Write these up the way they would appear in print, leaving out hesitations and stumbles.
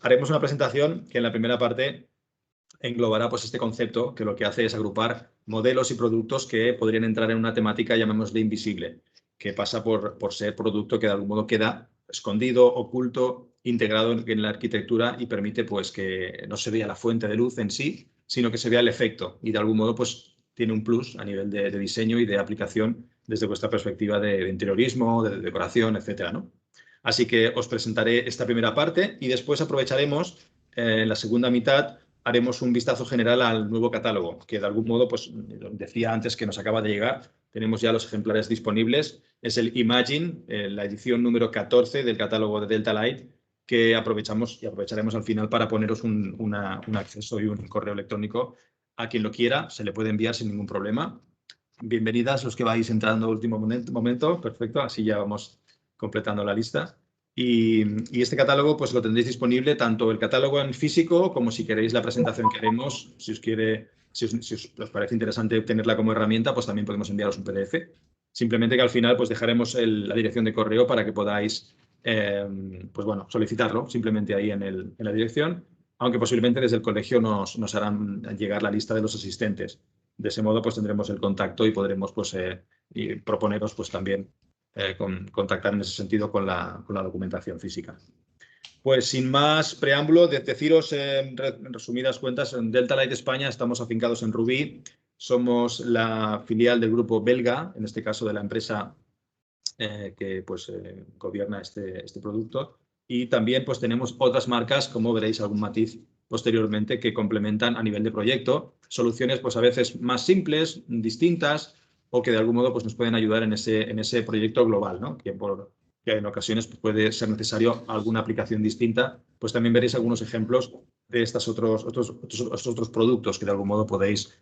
haremos una presentación que en la primera parte englobará pues este concepto que lo que hace es agrupar modelos y productos que podrían entrar en una temática, llamémosle invisible, que pasa por ser producto que de algún modo queda escondido, oculto, integrado en la arquitectura y permite pues que no se vea la fuente de luz en sí, sino que se vea el efecto y de algún modo pues tiene un plus a nivel de diseño y de aplicación desde vuestra perspectiva de interiorismo, de decoración, etcétera, ¿no? Así que os presentaré esta primera parte y después aprovecharemos en la segunda mitad haremos un vistazo general al nuevo catálogo, que de algún modo, pues decía antes que nos acaba de llegar, tenemos ya los ejemplares disponibles, es el Imagine, la edición número 14 del catálogo de Delta Light, que aprovechamos y aprovecharemos al final para poneros un acceso y un correo electrónico a quien lo quiera, se le puede enviar sin ningún problema. Bienvenidas los que vais entrando a último momento, perfecto, así ya vamos completando la lista. Y este catálogo pues lo tendréis disponible tanto el catálogo en físico como si queréis la presentación que haremos, si os parece interesante tenerla como herramienta, pues también podemos enviaros un PDF. Simplemente que al final pues dejaremos la dirección de correo para que podáis pues bueno, solicitarlo simplemente ahí en la dirección, aunque posiblemente desde el colegio nos harán llegar la lista de los asistentes. De ese modo pues tendremos el contacto y podremos pues y proponeros pues también contactar en ese sentido con la documentación física. Pues sin más preámbulo, deciros en resumidas cuentas, en Delta Light España estamos afincados en Rubí, somos la filial del grupo belga, en este caso de la empresa que pues, gobierna este producto, y también pues tenemos otras marcas, como veréis algún matiz posteriormente, que complementan a nivel de proyecto soluciones pues a veces más simples, distintas, o que de algún modo pues, nos pueden ayudar en ese proyecto global, ¿no? Que en ocasiones puede ser necesario alguna aplicación distinta, pues también veréis algunos ejemplos de estos otros productos que de algún modo podéis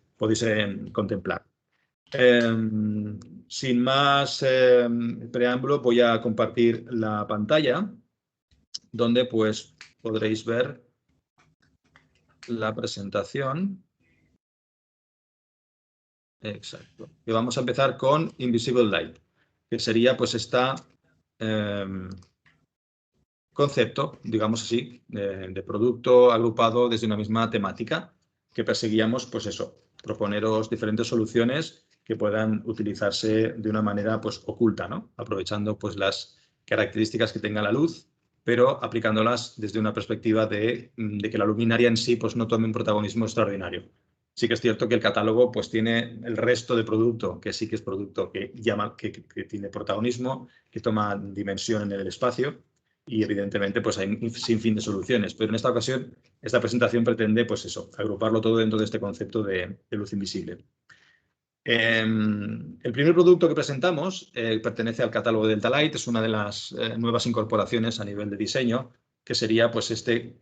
contemplar. Sin más preámbulo, voy a compartir la pantalla, donde pues podréis ver la presentación. Exacto. Y vamos a empezar con Invisible Light, que sería pues concepto, digamos así, de producto agrupado desde una misma temática que perseguíamos, pues eso, proponeros diferentes soluciones que puedan utilizarse de una manera pues oculta, ¿no? Aprovechando pues las características que tenga la luz, pero aplicándolas desde una perspectiva de que la luminaria en sí pues no tome un protagonismo extraordinario. Sí que es cierto que el catálogo pues tiene el resto de producto, que sí que es producto que tiene protagonismo, que toma dimensión en el espacio, y evidentemente pues hay un sinfín de soluciones. Pero en esta ocasión, esta presentación pretende pues eso, agruparlo todo dentro de este concepto de luz invisible. El primer producto que presentamos pertenece al catálogo de Delta Light, es una de las nuevas incorporaciones a nivel de diseño, que sería pues este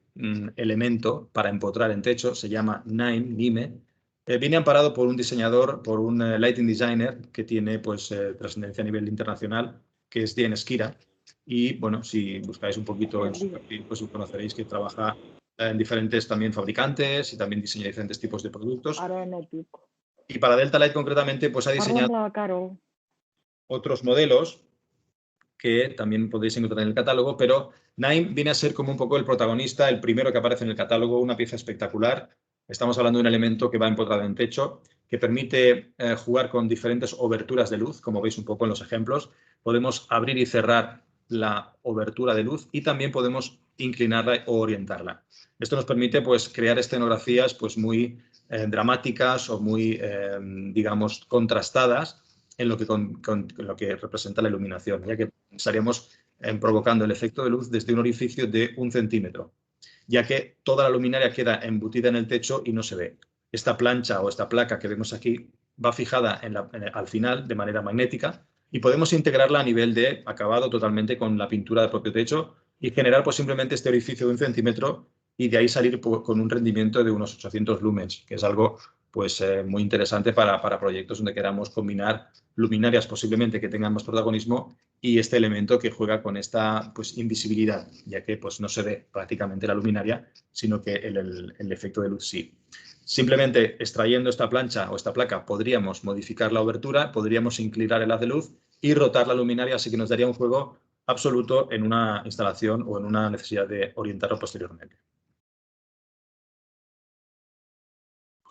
elemento para empotrar en techo, se llama NIME. Viene amparado por un diseñador, por un lighting designer que tiene pues trascendencia a nivel internacional, que es Diane Skira. Y bueno, si buscáis un poquito en su perfil, pues conoceréis que trabaja en diferentes también fabricantes y también diseña diferentes tipos de productos. Y para Delta Light concretamente, pues ha diseñado otros modelos que también podéis encontrar en el catálogo, pero Naim viene a ser como un poco el protagonista, el primero que aparece en el catálogo, una pieza espectacular. Estamos hablando de un elemento que va empotrado en techo, que permite jugar con diferentes oberturas de luz, como veis un poco en los ejemplos. Podemos abrir y cerrar la obertura de luz y también podemos inclinarla o orientarla. Esto nos permite pues, crear escenografías pues, muy dramáticas o muy, digamos, contrastadas en lo que representa la iluminación, ya que estaríamos provocando el efecto de luz desde un orificio de 1 centímetro, ya que toda la luminaria queda embutida en el techo y no se ve. Esta plancha o esta placa que vemos aquí va fijada al final de manera magnética y podemos integrarla a nivel de acabado totalmente con la pintura del propio techo y generar pues, simplemente este orificio de 1 centímetro y de ahí salir con un rendimiento de unos 800 lumens, que es algo pues, muy interesante para proyectos donde queramos combinar luminarias posiblemente que tengan más protagonismo y este elemento que juega con esta pues, invisibilidad, ya que pues, no se ve prácticamente la luminaria, sino que el efecto de luz sí. Simplemente extrayendo esta plancha o esta placa podríamos modificar la obertura, podríamos inclinar el haz de luz y rotar la luminaria, así que nos daría un juego absoluto en una instalación o en una necesidad de orientarlo posteriormente.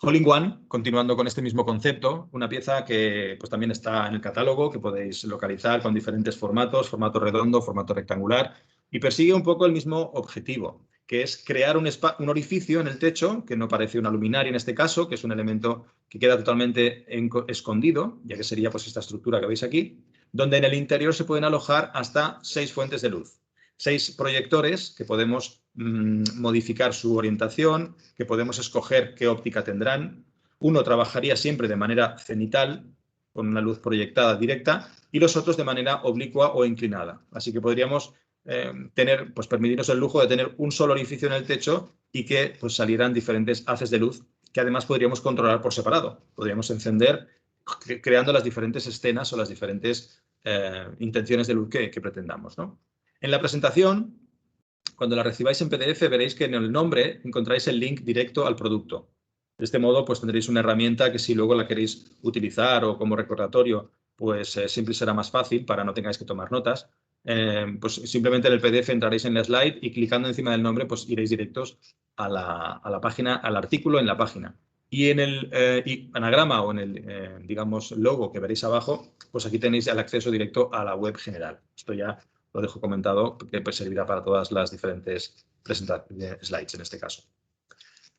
All-in-One, continuando con este mismo concepto, una pieza que pues, también está en el catálogo, que podéis localizar con diferentes formatos, formato redondo, formato rectangular, y persigue un poco el mismo objetivo, que es crear un orificio en el techo, que no parece una luminaria en este caso, que es un elemento que queda totalmente escondido, ya que sería pues, esta estructura que veis aquí, donde en el interior se pueden alojar hasta 6 fuentes de luz. 6 proyectores que podemos modificar su orientación, que podemos escoger qué óptica tendrán. Uno trabajaría siempre de manera cenital, con una luz proyectada directa, y los otros de manera oblicua o inclinada. Así que podríamos permitirnos el lujo de tener un solo orificio en el techo y que pues, salieran diferentes haces de luz que además podríamos controlar por separado. Podríamos encender creando las diferentes escenas o las diferentes intenciones de luz que pretendamos, ¿no? En la presentación, cuando la recibáis en PDF, veréis que en el nombre encontráis el link directo al producto. De este modo, pues tendréis una herramienta que si luego la queréis utilizar o como recordatorio, pues siempre será más fácil para no tengáis que tomar notas. Pues simplemente en el PDF entraréis en la slide y clicando encima del nombre, pues iréis directos a la página, al artículo en la página. Y en el anagrama o en el, digamos, logo que veréis abajo, pues aquí tenéis el acceso directo a la web general. Esto ya lo dejo comentado, que pues, servirá para todas las diferentes slides en este caso.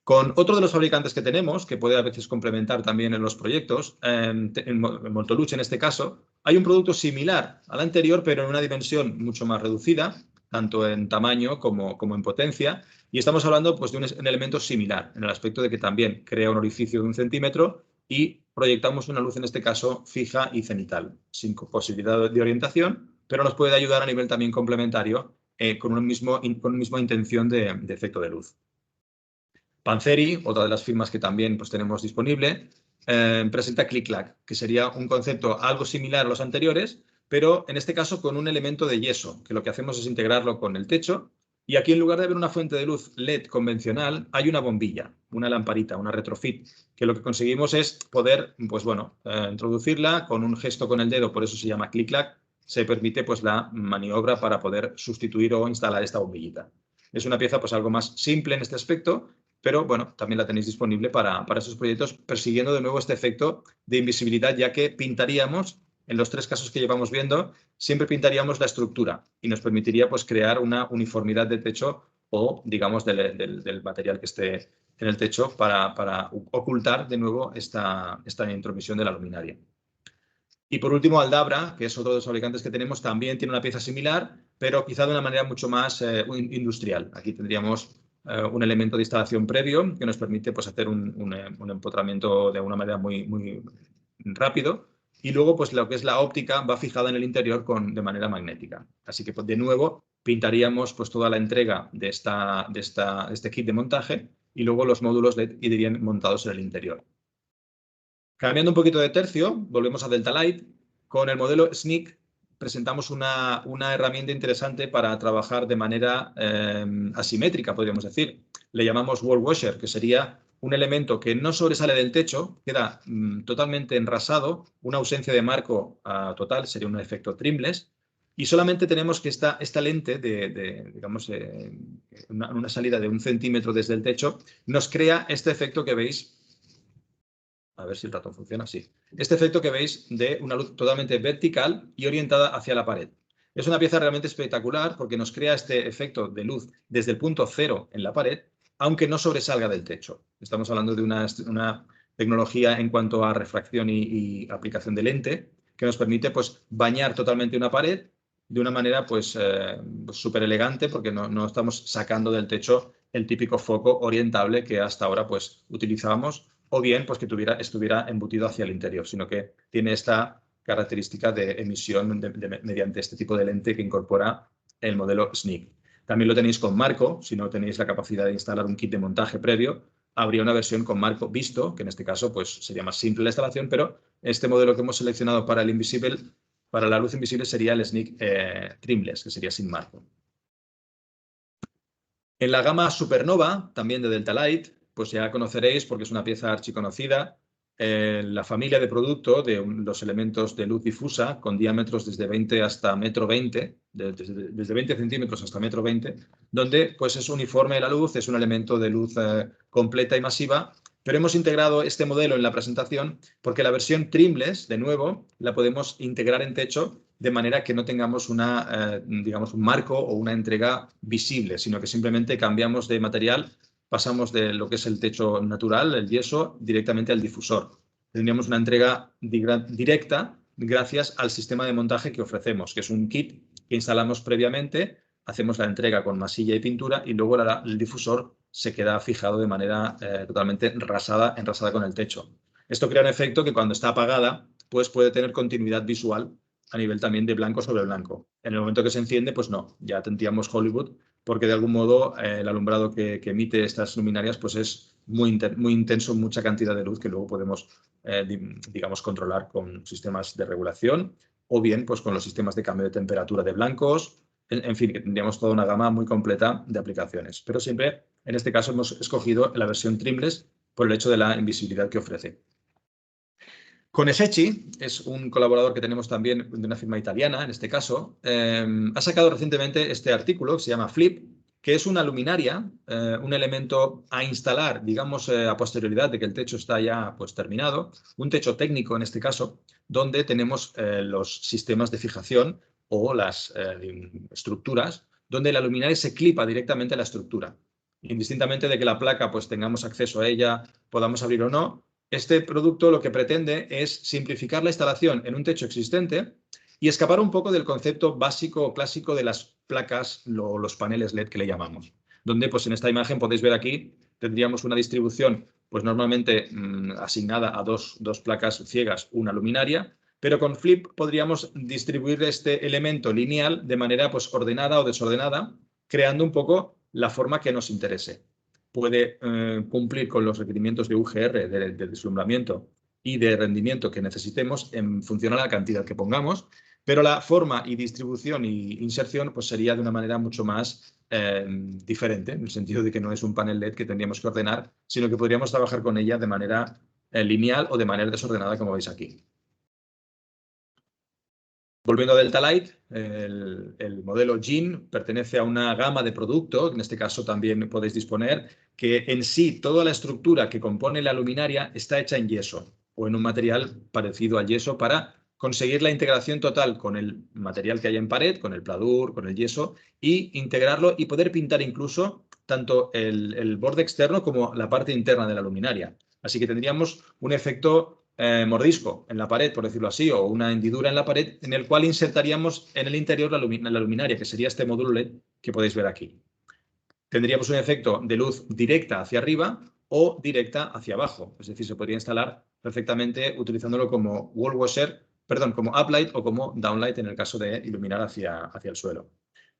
Con otro de los fabricantes que tenemos, que puede a veces complementar también en los proyectos, en Moltoluce en este caso, hay un producto similar al anterior, pero en una dimensión mucho más reducida, tanto en tamaño como en potencia, y estamos hablando pues, de un elemento similar, en el aspecto de que también crea un orificio de 1 centímetro y proyectamos una luz, en este caso, fija y cenital, sin posibilidad de orientación, pero nos puede ayudar a nivel también complementario con una misma intención de efecto de luz. Panzeri, otra de las firmas que también pues, tenemos disponible, presenta Click-Clack, que sería un concepto algo similar a los anteriores, pero en este caso con un elemento de yeso, que lo que hacemos es integrarlo con el techo, y aquí en lugar de haber una fuente de luz LED convencional, hay una bombilla, una lamparita, una retrofit, que lo que conseguimos es poder, pues bueno, introducirla con un gesto con el dedo, por eso se llama Click-Clack, se permite pues la maniobra para poder sustituir o instalar esta bombillita. Es una pieza pues algo más simple en este aspecto, pero bueno, también la tenéis disponible para esos proyectos, persiguiendo de nuevo este efecto de invisibilidad, ya que pintaríamos, en los 3 casos que llevamos viendo, siempre pintaríamos la estructura y nos permitiría pues, crear una uniformidad de techo o, digamos, del material que esté en el techo para ocultar de nuevo esta intromisión de la luminaria. Y por último, Aldabra, que es otro de los fabricantes que tenemos, también tiene una pieza similar, pero quizá de una manera mucho más industrial. Aquí tendríamos un elemento de instalación previo que nos permite pues, hacer un empotramiento de una manera muy rápido. Y luego, pues lo que es la óptica va fijada en el interior de manera magnética. Así que, pues, de nuevo, pintaríamos pues, toda la entrega de este kit de montaje y luego los módulos LED irían montados en el interior. Cambiando un poquito de tercio, volvemos a Delta Light. Con el modelo SNIC presentamos una herramienta interesante para trabajar de manera asimétrica, podríamos decir. Le llamamos Wall Washer, que sería un elemento que no sobresale del techo, queda totalmente enrasado, una ausencia de marco total, sería un efecto trimless, y solamente tenemos que esta lente digamos, una salida de 1 centímetro desde el techo, nos crea este efecto que veis. A ver si el ratón funciona, sí. Este efecto que veis de una luz totalmente vertical y orientada hacia la pared. Es una pieza realmente espectacular porque nos crea este efecto de luz desde el punto cero en la pared, aunque no sobresalga del techo. Estamos hablando de una tecnología en cuanto a refracción y aplicación de lente que nos permite pues, bañar totalmente una pared de una manera pues súper elegante porque no estamos sacando del techo el típico foco orientable que hasta ahora pues, utilizábamos, o bien pues, que estuviera embutido hacia el interior, sino que tiene esta característica de emisión mediante este tipo de lente que incorpora el modelo SNIC. También lo tenéis con marco, si no tenéis la capacidad de instalar un kit de montaje previo, habría una versión con marco visto, que en este caso pues, sería más simple la instalación, pero este modelo que hemos seleccionado para el invisible, para la luz invisible sería el SNIC trimless, que sería sin marco. En la gama Supernova, también de Delta Light, pues ya conoceréis, porque es una pieza archiconocida, la familia de producto de los elementos de luz difusa con diámetros desde 20 hasta 1,20 m, desde 20 centímetros hasta 1,20 m, donde pues, es uniforme la luz, es un elemento de luz completa y masiva Pero hemos integrado este modelo en la presentación porque la versión trimless, de nuevo, la podemos integrar en techo de manera que no tengamos digamos, un marco o una entrega visible, sino que simplemente cambiamos de material, pasamos de lo que es el techo natural, el yeso, directamente al difusor. Tendríamos una entrega directa gracias al sistema de montaje que ofrecemos, que es un kit que instalamos previamente, hacemos la entrega con masilla y pintura y luego el difusor se queda fijado de manera totalmente enrasada con el techo. Esto crea un efecto que cuando está apagada, pues puede tener continuidad visual a nivel también de blanco sobre blanco. En el momento que se enciende, pues no, ya tendríamos Hollywood, porque de algún modo el alumbrado que emite estas luminarias pues es muy intenso, mucha cantidad de luz que luego podemos, digamos, controlar con sistemas de regulación o bien pues con los sistemas de cambio de temperatura de blancos. En fin, que tendríamos toda una gama muy completa de aplicaciones. Pero siempre, en este caso, hemos escogido la versión trimless por el hecho de la invisibilidad que ofrece. Konesechi es un colaborador que tenemos también de una firma italiana, en este caso. Ha sacado recientemente este artículo que se llama Flip, que es una luminaria, un elemento a instalar, digamos, a posterioridad de que el techo está ya pues, terminado, un techo técnico en este caso, donde tenemos los sistemas de fijación o las estructuras, donde la luminaria se clipa directamente a la estructura. Indistintamente de que la placa pues, tengamos acceso a ella, podamos abrir o no, este producto lo que pretende es simplificar la instalación en un techo existente y escapar un poco del concepto básico o clásico de las placas, los paneles LED que le llamamos. Donde, pues en esta imagen podéis ver aquí, tendríamos una distribución, pues normalmente asignada a dos placas ciegas, una luminaria, pero con Flip podríamos distribuir este elemento lineal de manera pues ordenada o desordenada, creando un poco la forma que nos interese. Puede cumplir con los requerimientos de UGR, de deslumbramiento y de rendimiento que necesitemos en función a la cantidad que pongamos, pero la forma y distribución y inserción pues sería de una manera mucho más diferente, en el sentido de que no es un panel LED que tendríamos que ordenar, sino que podríamos trabajar con ella de manera lineal o de manera desordenada, como veis aquí. Volviendo a Delta Light, el modelo Jean pertenece a una gama de productos, en este caso también podéis disponer, que en sí toda la estructura que compone la luminaria está hecha en yeso o en un material parecido al yeso para conseguir la integración total con el material que hay en pared, con el pladur, con el yeso, y integrarlo y poder pintar incluso tanto el borde externo como la parte interna de la luminaria. Así que tendríamos un efecto mordisco en la pared, por decirlo así, o una hendidura en la pared, en el cual insertaríamos en el interior la luminaria, que sería este módulo LED que podéis ver aquí. Tendríamos un efecto de luz directa hacia arriba o directa hacia abajo. Es decir, se podría instalar perfectamente utilizándolo como wall washer, perdón, como uplight o como downlight en el caso de iluminar hacia el suelo.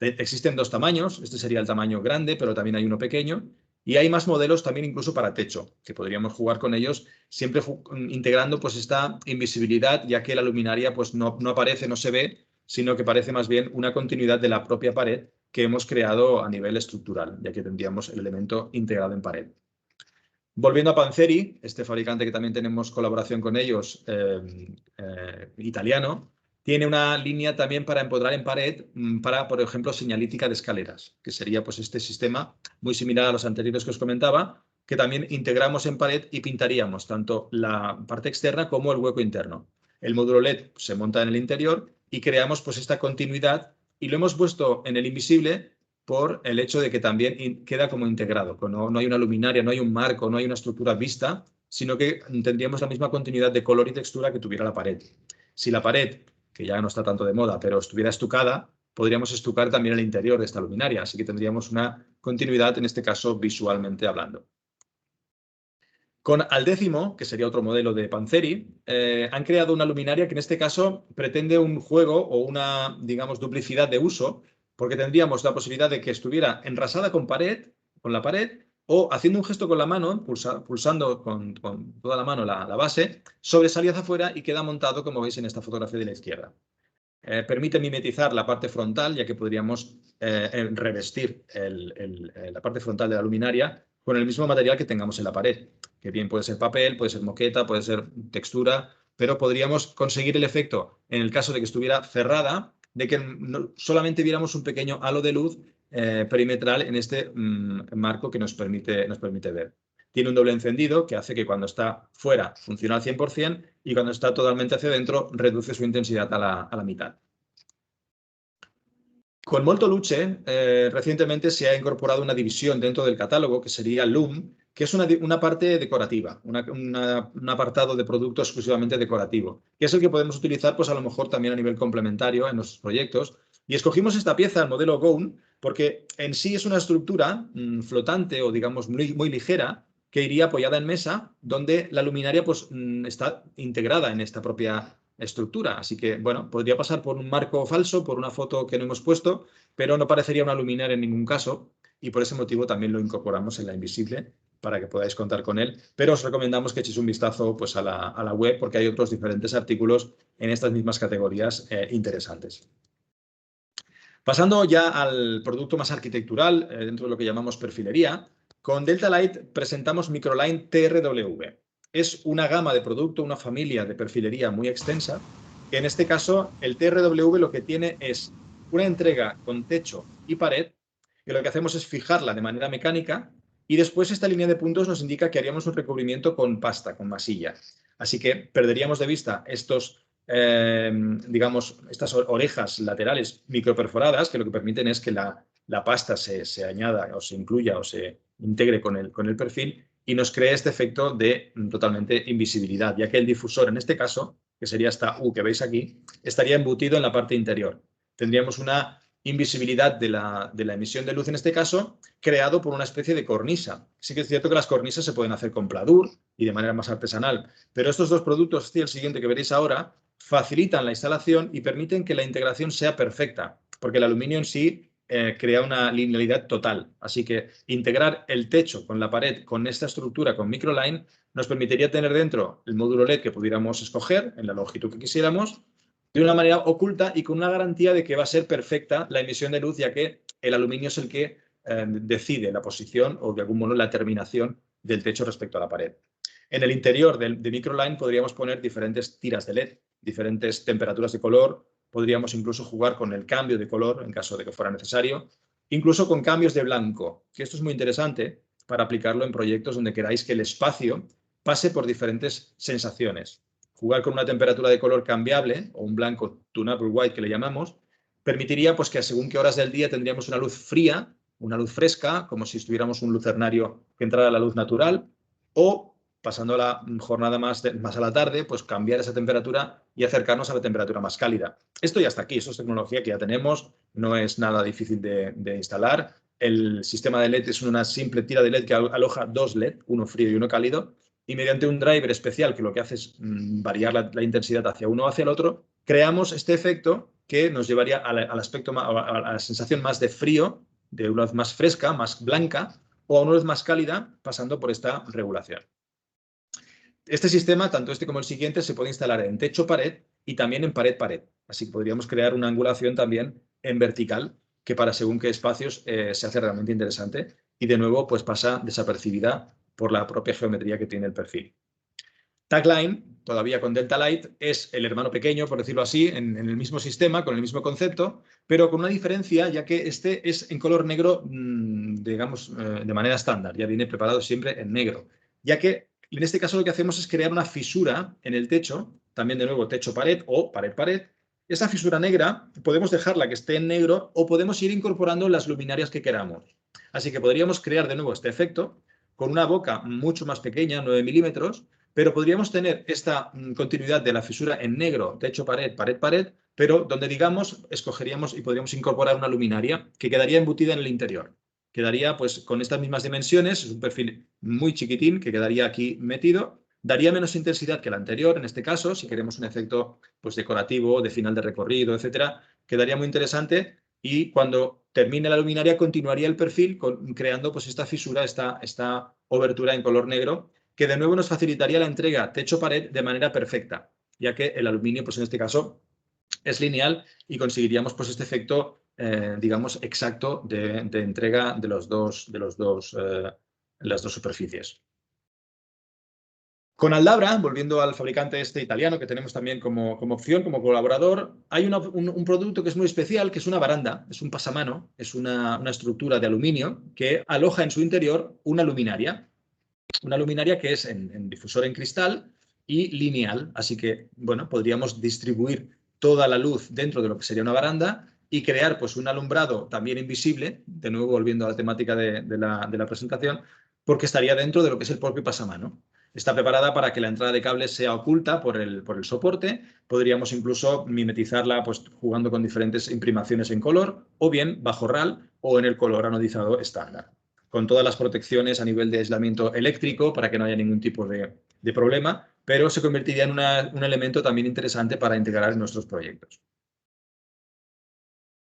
Existen dos tamaños. Este sería el tamaño grande, pero también hay uno pequeño. Y hay más modelos también incluso para techo, que podríamos jugar con ellos, siempre integrando pues esta invisibilidad, ya que la luminaria pues no aparece, no se ve, sino que parece más bien una continuidad de la propia pared que hemos creado a nivel estructural, ya que tendríamos el elemento integrado en pared. Volviendo a Panzeri, este fabricante que también tenemos colaboración con ellos, italiano, tiene una línea también para empodrar en pared para, por ejemplo, señalítica de escaleras, que sería pues este sistema muy similar a los anteriores que os comentaba, que también integramos en pared y pintaríamos tanto la parte externa como el hueco interno. El módulo LED se monta en el interior y creamos pues esta continuidad y lo hemos puesto en el invisible por el hecho de que también queda como integrado. No hay una luminaria, no hay un marco, no hay una estructura vista, sino que tendríamos la misma continuidad de color y textura que tuviera la pared. Si la pared, que ya no está tanto de moda, pero estuviera estucada, podríamos estucar también el interior de esta luminaria, así que tendríamos una continuidad, en este caso, visualmente hablando. Con Aldécimo, que sería otro modelo de Panzeri, han creado una luminaria que en este caso pretende un juego o una, digamos, duplicidad de uso, porque tendríamos la posibilidad de que estuviera enrasada con la pared, o haciendo un gesto con la mano, pulsando con toda la mano la base, sobresalía hacia afuera y queda montado, como veis en esta fotografía de la izquierda. Permite mimetizar la parte frontal, ya que podríamos revestir la parte frontal de la luminaria con el mismo material que tengamos en la pared, que bien puede ser papel, puede ser moqueta, puede ser textura, pero podríamos conseguir el efecto, en el caso de que estuviera cerrada, de que solamente viéramos un pequeño halo de luz perimetral en este marco que nos permite ver. tiene un doble encendido que hace que cuando está fuera funcione al 100% y cuando está totalmente hacia adentro reduce su intensidad a la mitad. Con molto luce, recientemente se ha incorporado una división dentro del catálogo que sería Loom, que es una parte decorativa, un apartado de producto exclusivamente decorativo, que es el que podemos utilizar pues a lo mejor también a nivel complementario en nuestros proyectos. Y escogimos esta pieza, el modelo Gone, porque en sí es una estructura flotante o digamos muy ligera que iría apoyada en mesa, donde la luminaria pues, está integrada en esta propia estructura. Así que, bueno, podría pasar por un marco falso, por una foto que no hemos puesto, pero no parecería una luminaria en ningún caso y por ese motivo también lo incorporamos en la invisible para que podáis contar con él. Pero os recomendamos que echéis un vistazo pues, a la web porque hay otros diferentes artículos en estas mismas categorías interesantes. Pasando ya al producto más arquitectural, dentro de lo que llamamos perfilería, con Delta Light presentamos Microline TRW. Es una gama de producto, una familia de perfilería muy extensa, que en este caso el TRW lo que tiene es una entrega con techo y pared, que lo que hacemos es fijarla de manera mecánica y después esta línea de puntos nos indica que haríamos un recubrimiento con pasta, con masilla. Así que perderíamos de vista estos digamos, estas orejas laterales microperforadas que lo que permiten es que la pasta se añada o se incluya o se integre con el perfil y nos cree este efecto de totalmente invisibilidad, ya que el difusor, en este caso, que sería esta U que veis aquí, estaría embutido en la parte interior. Tendríamos una invisibilidad de la emisión de luz, en este caso, creado por una especie de cornisa. Sí que es cierto que las cornisas se pueden hacer con pladur y de manera más artesanal, pero estos dos productos, y el siguiente que veréis ahora, facilitan la instalación y permiten que la integración sea perfecta, porque el aluminio en sí crea una linealidad total. Así que integrar el techo con la pared, con esta estructura, con Microline, nos permitiría tener dentro el módulo LED que pudiéramos escoger en la longitud que quisiéramos, de una manera oculta y con una garantía de que va a ser perfecta la emisión de luz, ya que el aluminio es el que decide la posición o de algún modo la terminación del techo respecto a la pared. En el interior de Microline podríamos poner diferentes tiras de LED, diferentes temperaturas de color, podríamos incluso jugar con el cambio de color en caso de que fuera necesario, incluso con cambios de blanco, que esto es muy interesante para aplicarlo en proyectos donde queráis que el espacio pase por diferentes sensaciones. Jugar con una temperatura de color cambiable o un blanco tunable white que le llamamos, permitiría pues, que según qué horas del día tendríamos una luz fría, una luz fresca, como si estuviéramos un lucernario que entrara a la luz natural, o pasando la jornada más a la tarde, pues cambiar esa temperatura y acercarnos a la temperatura más cálida. Esto ya está aquí, eso es tecnología que ya tenemos, no es nada difícil de instalar. El sistema de LED es una simple tira de LED que aloja dos LED, uno frío y uno cálido, y mediante un driver especial que lo que hace es variar la intensidad hacia uno o hacia el otro, creamos este efecto que nos llevaría al aspecto, a la sensación más de frío, de una luz más fresca, más blanca, o a una luz más cálida, pasando por esta regulación. Este sistema, tanto este como el siguiente, se puede instalar en techo-pared y también en pared-pared. Así que podríamos crear una angulación también en vertical, que para según qué espacios se hace realmente interesante y de nuevo pues pasa desapercibida por la propia geometría que tiene el perfil. Tagline, todavía con Delta Light, es el hermano pequeño, por decirlo así, en el mismo sistema, con el mismo concepto, pero con una diferencia, ya que este es en color negro, digamos, de manera estándar, ya viene preparado siempre en negro, ya que en este caso lo que hacemos es crear una fisura en el techo, también de nuevo techo-pared o pared-pared. Esa fisura negra podemos dejarla que esté en negro o podemos ir incorporando las luminarias que queramos. Así que podríamos crear de nuevo este efecto con una boca mucho más pequeña, 9 milímetros, pero podríamos tener esta continuidad de la fisura en negro, techo-pared, pared-pared, pero donde digamos escogeríamos y podríamos incorporar una luminaria que quedaría embutida en el interior. Quedaría pues con estas mismas dimensiones, es un perfil muy chiquitín que quedaría aquí metido, daría menos intensidad que el anterior, en este caso, si queremos un efecto pues, decorativo, de final de recorrido, etcétera, quedaría muy interesante y cuando termine la luminaria continuaría el perfil creando pues, esta fisura, esta obertura en color negro, que de nuevo nos facilitaría la entrega techo-pared de manera perfecta, ya que el aluminio, pues en este caso, es lineal y conseguiríamos pues, este efecto, digamos, exacto de entrega de las dos superficies. Con Aldabra, volviendo al fabricante este italiano que tenemos también como opción, como colaborador, hay un producto que es muy especial, que es una baranda, es un pasamano, es una estructura de aluminio que aloja en su interior una luminaria. una luminaria que es en difusor en cristal y lineal. Así que, bueno, podríamos distribuir toda la luz dentro de lo que sería una baranda y crear pues un alumbrado también invisible, de nuevo volviendo a la temática de la presentación, porque estaría dentro de lo que es el propio pasamano. Está preparada para que la entrada de cables sea oculta por el soporte. Podríamos incluso mimetizarla pues, jugando con diferentes imprimaciones en color o bien bajo RAL o en el color anodizado estándar, con todas las protecciones a nivel de aislamiento eléctrico para que no haya ningún tipo de problema, pero se convertiría en un elemento también interesante para integrar en nuestros proyectos.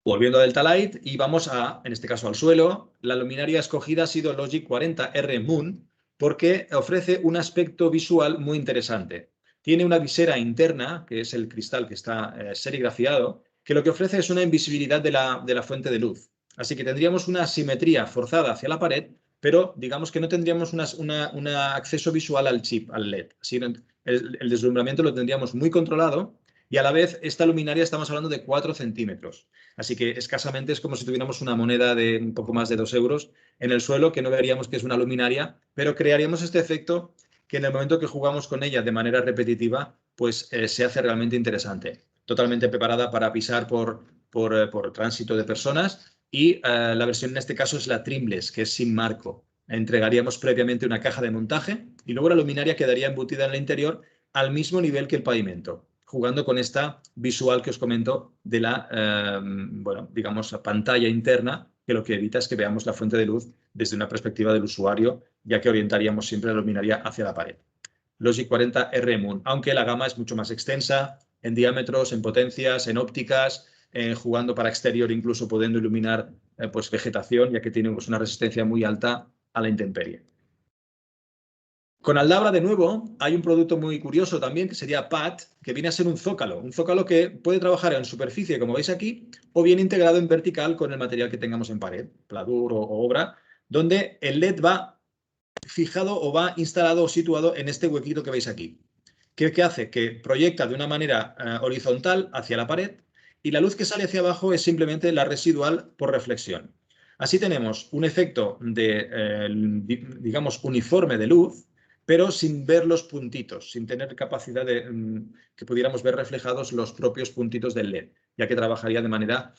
Volviendo a Delta Light y vamos en este caso al suelo, la luminaria escogida ha sido Logic 40R Moon porque ofrece un aspecto visual muy interesante. Tiene una visera interna, que es el cristal que está serigrafiado, que lo que ofrece es una invisibilidad de la fuente de luz. Así que tendríamos una simetría forzada hacia la pared, pero digamos que no tendríamos un acceso visual al chip, al LED. Así, el deslumbramiento lo tendríamos muy controlado y a la vez esta luminaria estamos hablando de 4 centímetros. Así que escasamente es como si tuviéramos una moneda de un poco más de 2 euros en el suelo, que no veríamos que es una luminaria, pero crearíamos este efecto que en el momento que jugamos con ella de manera repetitiva, pues se hace realmente interesante. Totalmente preparada para pisar por tránsito de personas y la versión en este caso es la Trimless, que es sin marco. Entregaríamos previamente una caja de montaje y luego la luminaria quedaría embutida en el interior al mismo nivel que el pavimento, jugando con esta visual que os comento de la, bueno, digamos, pantalla interna, que lo que evita es que veamos la fuente de luz desde una perspectiva del usuario, ya que orientaríamos siempre la luminaria hacia la pared. Logic 40R Moon, aunque la gama es mucho más extensa en diámetros, en potencias, en ópticas, jugando para exterior, incluso pudiendo iluminar pues vegetación, ya que tiene pues, una resistencia muy alta a la intemperie. Con Aldabra, de nuevo, hay un producto muy curioso también, que sería PAT, que viene a ser un zócalo que puede trabajar en superficie, como veis aquí, o bien integrado en vertical con el material que tengamos en pared, pladur o obra, donde el LED va fijado o va instalado o situado en este huequito que veis aquí. ¿Qué hace? Que proyecta de una manera horizontal hacia la pared y la luz que sale hacia abajo es simplemente la residual por reflexión. Así tenemos un efecto de, digamos, uniforme de luz, pero sin ver los puntitos, sin tener capacidad de que pudiéramos ver reflejados los propios puntitos del LED, ya que trabajaría de manera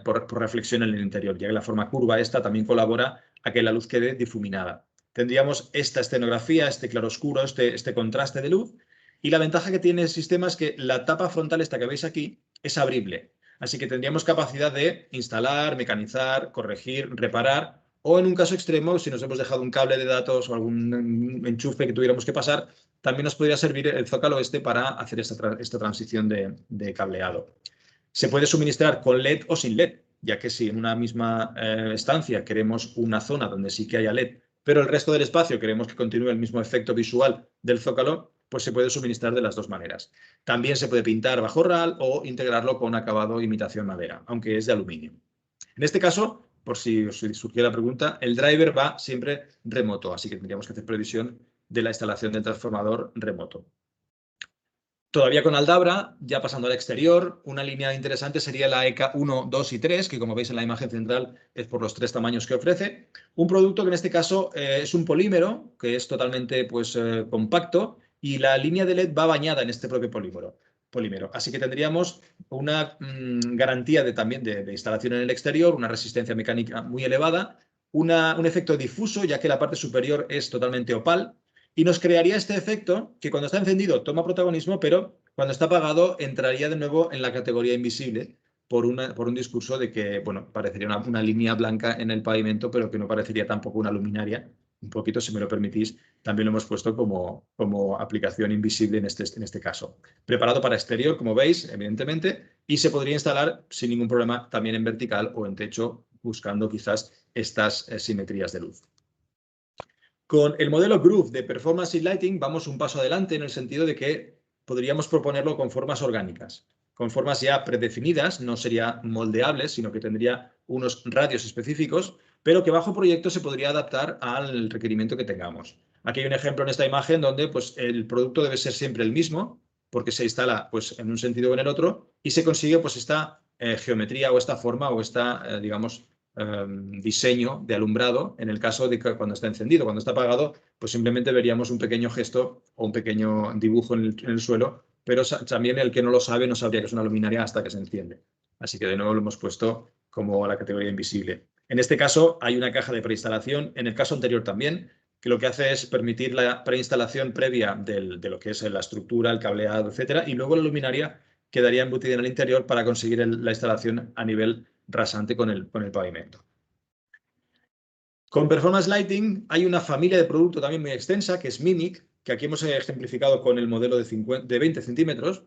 por reflexión en el interior, ya que la forma curva esta también colabora a que la luz quede difuminada. Tendríamos esta escenografía, este claroscuro, este contraste de luz, y la ventaja que tiene el sistema es que la tapa frontal, esta que veis aquí, es abrible. Así que tendríamos capacidad de instalar, mecanizar, corregir, reparar, o en un caso extremo, si nos hemos dejado un cable de datos o algún enchufe que tuviéramos que pasar, también nos podría servir el zócalo este para hacer esta transición de cableado. Se puede suministrar con LED o sin LED, ya que si en una misma estancia queremos una zona donde sí que haya LED, pero el resto del espacio queremos que continúe el mismo efecto visual del zócalo, pues se puede suministrar de las dos maneras. También se puede pintar bajo RAL o integrarlo con acabado imitación madera, aunque es de aluminio. En este caso, por si os surgiera la pregunta, el driver va siempre remoto, así que tendríamos que hacer previsión de la instalación del transformador remoto. Todavía con Aldabra, ya pasando al exterior, una línea interesante sería la ECA 1, 2 y 3, que como veis en la imagen central es por los 3 tamaños que ofrece. Un producto que en este caso es un polímero, que es totalmente pues, compacto, y la línea de LED va bañada en este propio polímero. Así que tendríamos una garantía también de instalación en el exterior, una resistencia mecánica muy elevada, un efecto difuso, ya que la parte superior es totalmente opal, y nos crearía este efecto que cuando está encendido toma protagonismo, pero cuando está apagado entraría de nuevo en la categoría invisible por un discurso de que, bueno, parecería una línea blanca en el pavimento, pero que no parecería tampoco una luminaria. Un poquito, si me lo permitís, también lo hemos puesto como aplicación invisible en este caso. Preparado para exterior, como veis, evidentemente, y se podría instalar sin ningún problema también en vertical o en techo, buscando quizás estas simetrías de luz. Con el modelo Groove de Performance y Lighting vamos un paso adelante en el sentido de que podríamos proponerlo con formas orgánicas, con formas ya predefinidas, no sería moldeables, sino que tendría unos radios específicos, pero que bajo proyecto se podría adaptar al requerimiento que tengamos. Aquí hay un ejemplo en esta imagen donde pues, el producto debe ser siempre el mismo, porque se instala pues, en un sentido o en el otro, y se consigue pues, esta geometría o esta forma o esta, digamos, diseño de alumbrado en el caso de que cuando está encendido. Cuando está apagado, pues simplemente veríamos un pequeño gesto o un pequeño dibujo en el suelo, pero también el que no lo sabe no sabría que es una luminaria hasta que se enciende. Así que de nuevo lo hemos puesto como la categoría invisible. En este caso hay una caja de preinstalación, en el caso anterior también, que lo que hace es permitir la preinstalación previa de lo que es la estructura, el cableado, etcétera, y luego la luminaria quedaría embutida en el interior para conseguir la instalación a nivel rasante con el pavimento. Con Performance Lighting hay una familia de producto también muy extensa, que es Mimic, que aquí hemos ejemplificado con el modelo de 20 centímetros,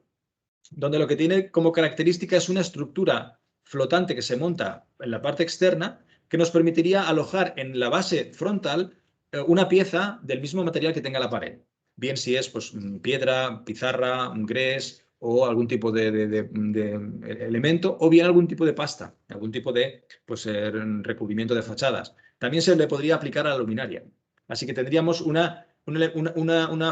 donde lo que tiene como característica es una estructura flotante que se monta en la parte externa, que nos permitiría alojar en la base frontal una pieza del mismo material que tenga la pared. Bien si es pues, piedra, pizarra, grés o algún tipo de elemento, o bien algún tipo de pasta, algún tipo de pues, recubrimiento de fachadas. También se le podría aplicar a la luminaria. Así que tendríamos una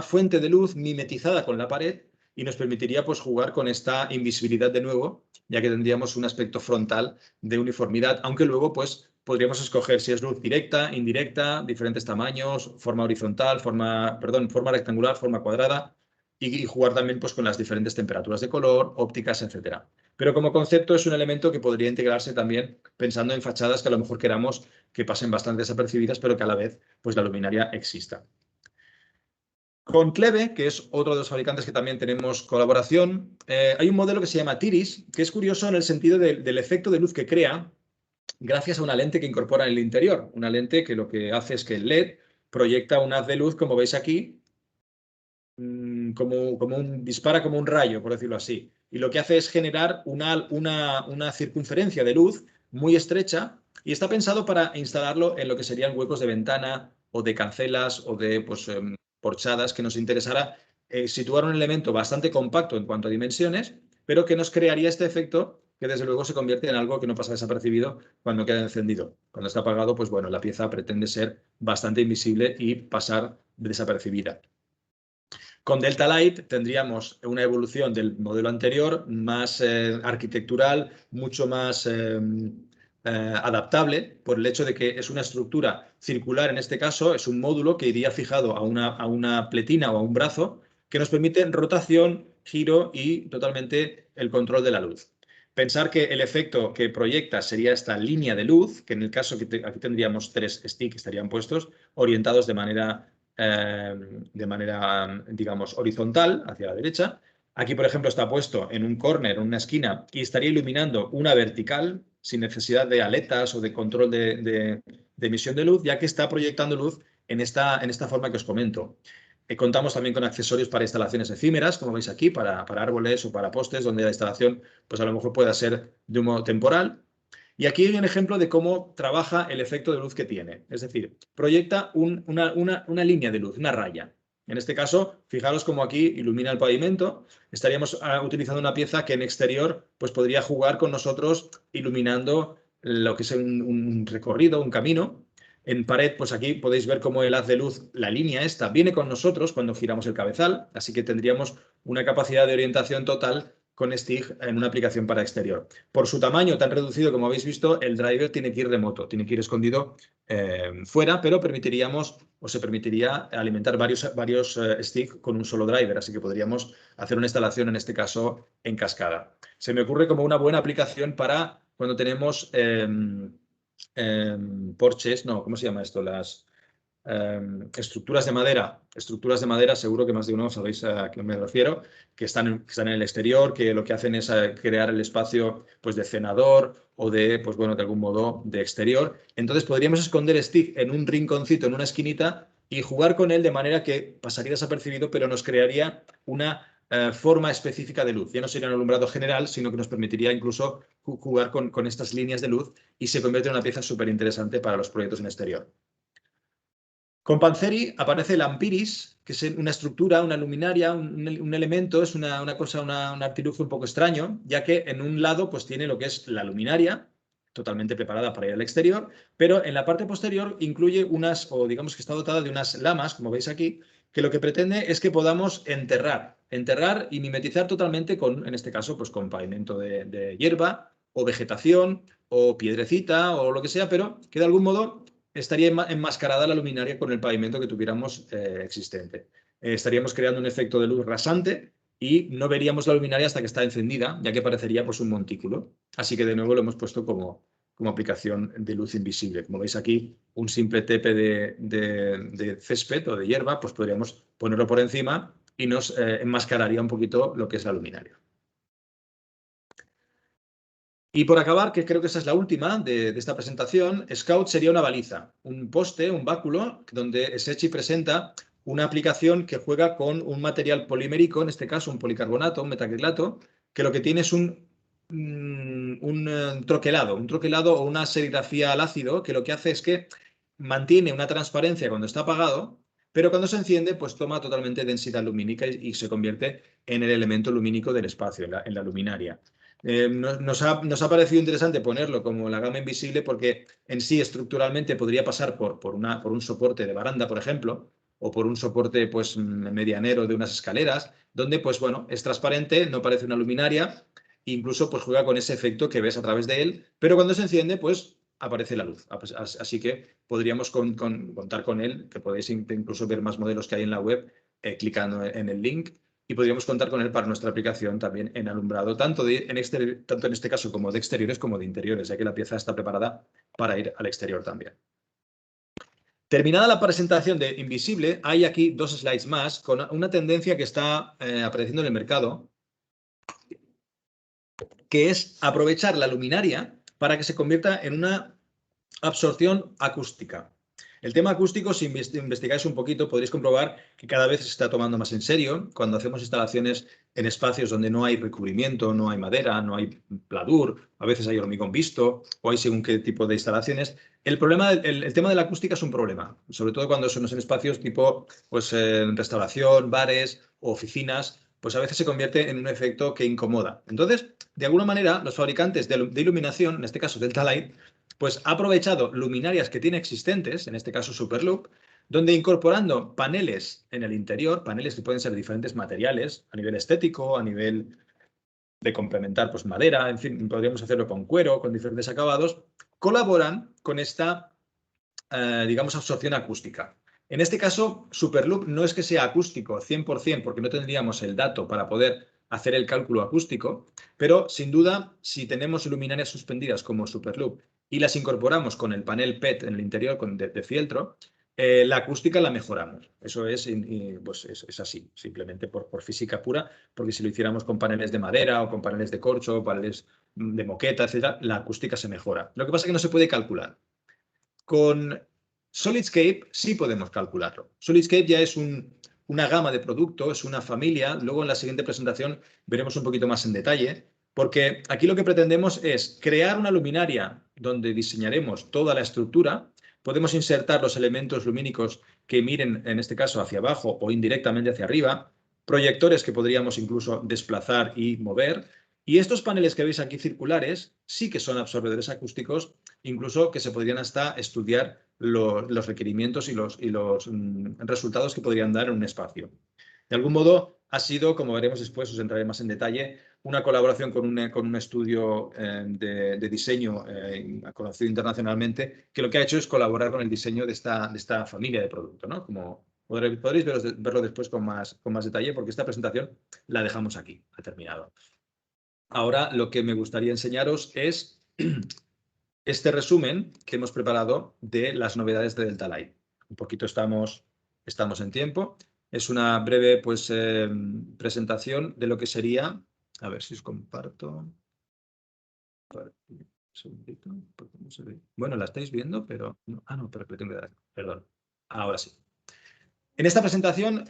fuente de luz mimetizada con la pared y nos permitiría pues, jugar con esta invisibilidad de nuevo, ya que tendríamos un aspecto frontal de uniformidad, aunque luego pues, podríamos escoger si es luz directa, indirecta, diferentes tamaños, forma horizontal, forma rectangular, forma cuadrada, y jugar también pues, con las diferentes temperaturas de color, ópticas, etcétera. Pero como concepto es un elemento que podría integrarse también pensando en fachadas que a lo mejor queramos que pasen bastante desapercibidas, pero que a la vez pues, la luminaria exista. Con Cleve, que es otro de los fabricantes que también tenemos colaboración, hay un modelo que se llama Tiris, que es curioso en el sentido del efecto de luz que crea gracias a una lente que incorpora en el interior. Una lente que lo que hace es que el LED proyecta un haz de luz, como veis aquí, dispara como un rayo, por decirlo así. Y lo que hace es generar una circunferencia de luz muy estrecha y está pensado para instalarlo en lo que serían huecos de ventana o de cancelas o de pues, porchadas, que nos interesara situar un elemento bastante compacto en cuanto a dimensiones, pero que nos crearía este efecto que desde luego se convierte en algo que no pasa desapercibido cuando queda encendido. Cuando está apagado, pues bueno, la pieza pretende ser bastante invisible y pasar desapercibida. Con Delta Light tendríamos una evolución del modelo anterior, más arquitectural, mucho más adaptable, por el hecho de que es una estructura circular, en este caso, es un módulo que iría fijado a una pletina o a un brazo, que nos permite rotación, giro y totalmente el control de la luz. Pensar que el efecto que proyecta sería esta línea de luz, que en el caso que aquí tendríamos 3 sticks que estarían puestos, orientados de manera, digamos, horizontal hacia la derecha. Aquí, por ejemplo, está puesto en un corner, en una esquina, y estaría iluminando una vertical sin necesidad de aletas o de control de emisión de luz, ya que está proyectando luz en esta forma que os comento. Contamos también con accesorios para instalaciones efímeras, como veis aquí, para árboles o para postes, donde la instalación pues a lo mejor pueda ser de un modo temporal. Y aquí hay un ejemplo de cómo trabaja el efecto de luz que tiene. Es decir, proyecta una línea de luz, una raya. En este caso, fijaros cómo aquí ilumina el pavimento. Estaríamos utilizando una pieza que en exterior pues, podría jugar con nosotros iluminando lo que es un recorrido, un camino. En pared, pues aquí podéis ver cómo el haz de luz, la línea esta, viene con nosotros cuando giramos el cabezal, así que tendríamos una capacidad de orientación total con Stig en una aplicación para exterior. Por su tamaño tan reducido, como habéis visto, el driver tiene que ir remoto, tiene que ir escondido fuera, pero se permitiría alimentar varios Stig con un solo driver, así que podríamos hacer una instalación, en este caso, en cascada. Se me ocurre como una buena aplicación para cuando tenemos porches, no, ¿cómo se llama esto? Las estructuras de madera. Estructuras de madera, seguro que más de uno sabéis a qué me refiero, que están en el exterior, que lo que hacen es crear el espacio pues, de cenador o de, pues, bueno, de algún modo de exterior. Entonces podríamos esconder Stig en un rinconcito, en una esquinita, y jugar con él de manera que pasaría desapercibido, pero nos crearía una forma específica de luz. Ya no sería un alumbrado general, sino que nos permitiría incluso jugar con estas líneas de luz y se convierte en una pieza súper interesante para los proyectos en exterior. Con Panzeri aparece el Ampiris, que es una estructura, una luminaria, un elemento, es una cosa, un artilugio un poco extraño, ya que en un lado pues tiene lo que es la luminaria, totalmente preparada para ir al exterior, pero en la parte posterior incluye o digamos que está dotada de unas lamas, como veis aquí, que lo que pretende es que podamos enterrar y mimetizar totalmente con, en este caso, pues con pavimento de hierba o vegetación, o piedrecita, o lo que sea, pero que de algún modo estaría enmascarada la luminaria con el pavimento que tuviéramos existente. Estaríamos creando un efecto de luz rasante y no veríamos la luminaria hasta que está encendida, ya que parecería pues, un montículo. Así que de nuevo lo hemos puesto como aplicación de luz invisible. Como veis aquí, un simple tepe de césped o de hierba, pues podríamos ponerlo por encima y nos enmascararía un poquito lo que es la luminaria. Y por acabar, que creo que esa es la última de esta presentación, Scout sería una baliza, un poste, un báculo, donde Secchi presenta una aplicación que juega con un material polimérico, en este caso un policarbonato, un metacrilato, que lo que tiene es un troquelado o una serigrafía al ácido, que lo que hace es que mantiene una transparencia cuando está apagado, pero cuando se enciende, pues toma totalmente densidad lumínica y se convierte en el elemento lumínico del espacio, en la luminaria. Nos ha parecido interesante ponerlo como la gama invisible porque en sí estructuralmente podría pasar por un soporte de baranda, por ejemplo, o por un soporte pues, medianero de unas escaleras, donde pues, bueno, es transparente, no parece una luminaria, incluso pues, juega con ese efecto que ves a través de él, pero cuando se enciende, pues aparece la luz. Así que podríamos contar con él, que podéis incluso ver más modelos que hay en la web clicando en el link. Y podríamos contar con él para nuestra aplicación también en alumbrado, tanto en este caso como de exteriores como de interiores, ya que la pieza está preparada para ir al exterior también. Terminada la presentación de Invisible, hay aquí 2 slides más con una tendencia que está apareciendo en el mercado, que es aprovechar la luminaria para que se convierta en una absorción acústica. El tema acústico, si investigáis un poquito, podréis comprobar que cada vez se está tomando más en serio cuando hacemos instalaciones en espacios donde no hay recubrimiento, no hay madera, no hay pladur, a veces hay hormigón visto o hay según qué tipo de instalaciones. El tema de la acústica es un problema, sobre todo cuando son en espacios tipo pues, restauración, bares o oficinas, pues a veces se convierte en un efecto que incomoda. Entonces, de alguna manera, los fabricantes de iluminación, en este caso Delta Light, pues ha aprovechado luminarias que tiene existentes, en este caso Superloop, donde incorporando paneles en el interior, paneles que pueden ser de diferentes materiales, a nivel estético, a nivel de complementar pues madera, en fin, podríamos hacerlo con cuero, con diferentes acabados, colaboran con esta, digamos, absorción acústica. En este caso, Superloop no es que sea acústico 100%, porque no tendríamos el dato para poder hacer el cálculo acústico, pero sin duda, si tenemos luminarias suspendidas como Superloop y las incorporamos con el panel PET en el interior de fieltro, la acústica la mejoramos. Eso es, pues es así, simplemente por física pura, porque si lo hiciéramos con paneles de madera o con paneles de corcho, paneles de moqueta, etc., la acústica se mejora. Lo que pasa es que no se puede calcular. Con Solidscape sí podemos calcularlo. Solidscape ya es una gama de productos, es una familia. Luego en la siguiente presentación veremos un poquito más en detalle, porque aquí lo que pretendemos es crear una luminaria donde diseñaremos toda la estructura. Podemos insertar los elementos lumínicos que miren, en este caso, hacia abajo o indirectamente hacia arriba, proyectores que podríamos incluso desplazar y mover. Y estos paneles que veis aquí circulares sí que son absorbedores acústicos, incluso que se podrían hasta estudiar los requerimientos y los resultados que podrían dar en un espacio. De algún modo, ha sido, como veremos después, os entraré más en detalle, una colaboración con un estudio de diseño conocido internacionalmente, que lo que ha hecho es colaborar con el diseño de esta familia de producto, ¿no? Como podréis verlo después con más detalle, porque esta presentación la dejamos aquí, ha terminado. Ahora lo que me gustaría enseñaros es este resumen que hemos preparado de las novedades de Delta Light. Un poquito estamos en tiempo. Es una breve pues, presentación de lo que sería... A ver si os comparto. Un segundito, porque no se ve. Bueno, la estáis viendo, pero... No. Ah, no, pero tengo que dar. Perdón. Ahora sí. En esta presentación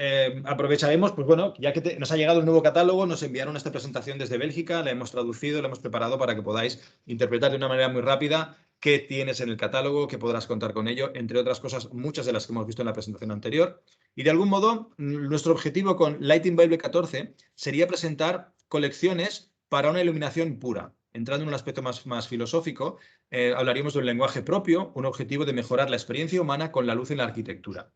aprovecharemos, pues bueno, ya que nos ha llegado el nuevo catálogo, nos enviaron esta presentación desde Bélgica, la hemos traducido, la hemos preparado para que podáis interpretar de una manera muy rápida qué tienes en el catálogo, qué podrás contar con ello, entre otras cosas, muchas de las que hemos visto en la presentación anterior. Y de algún modo, nuestro objetivo con Lighting Bible 14 sería presentar colecciones para una iluminación pura. Entrando en un aspecto más filosófico, hablaríamos de un lenguaje propio, un objetivo de mejorar la experiencia humana con la luz en la arquitectura.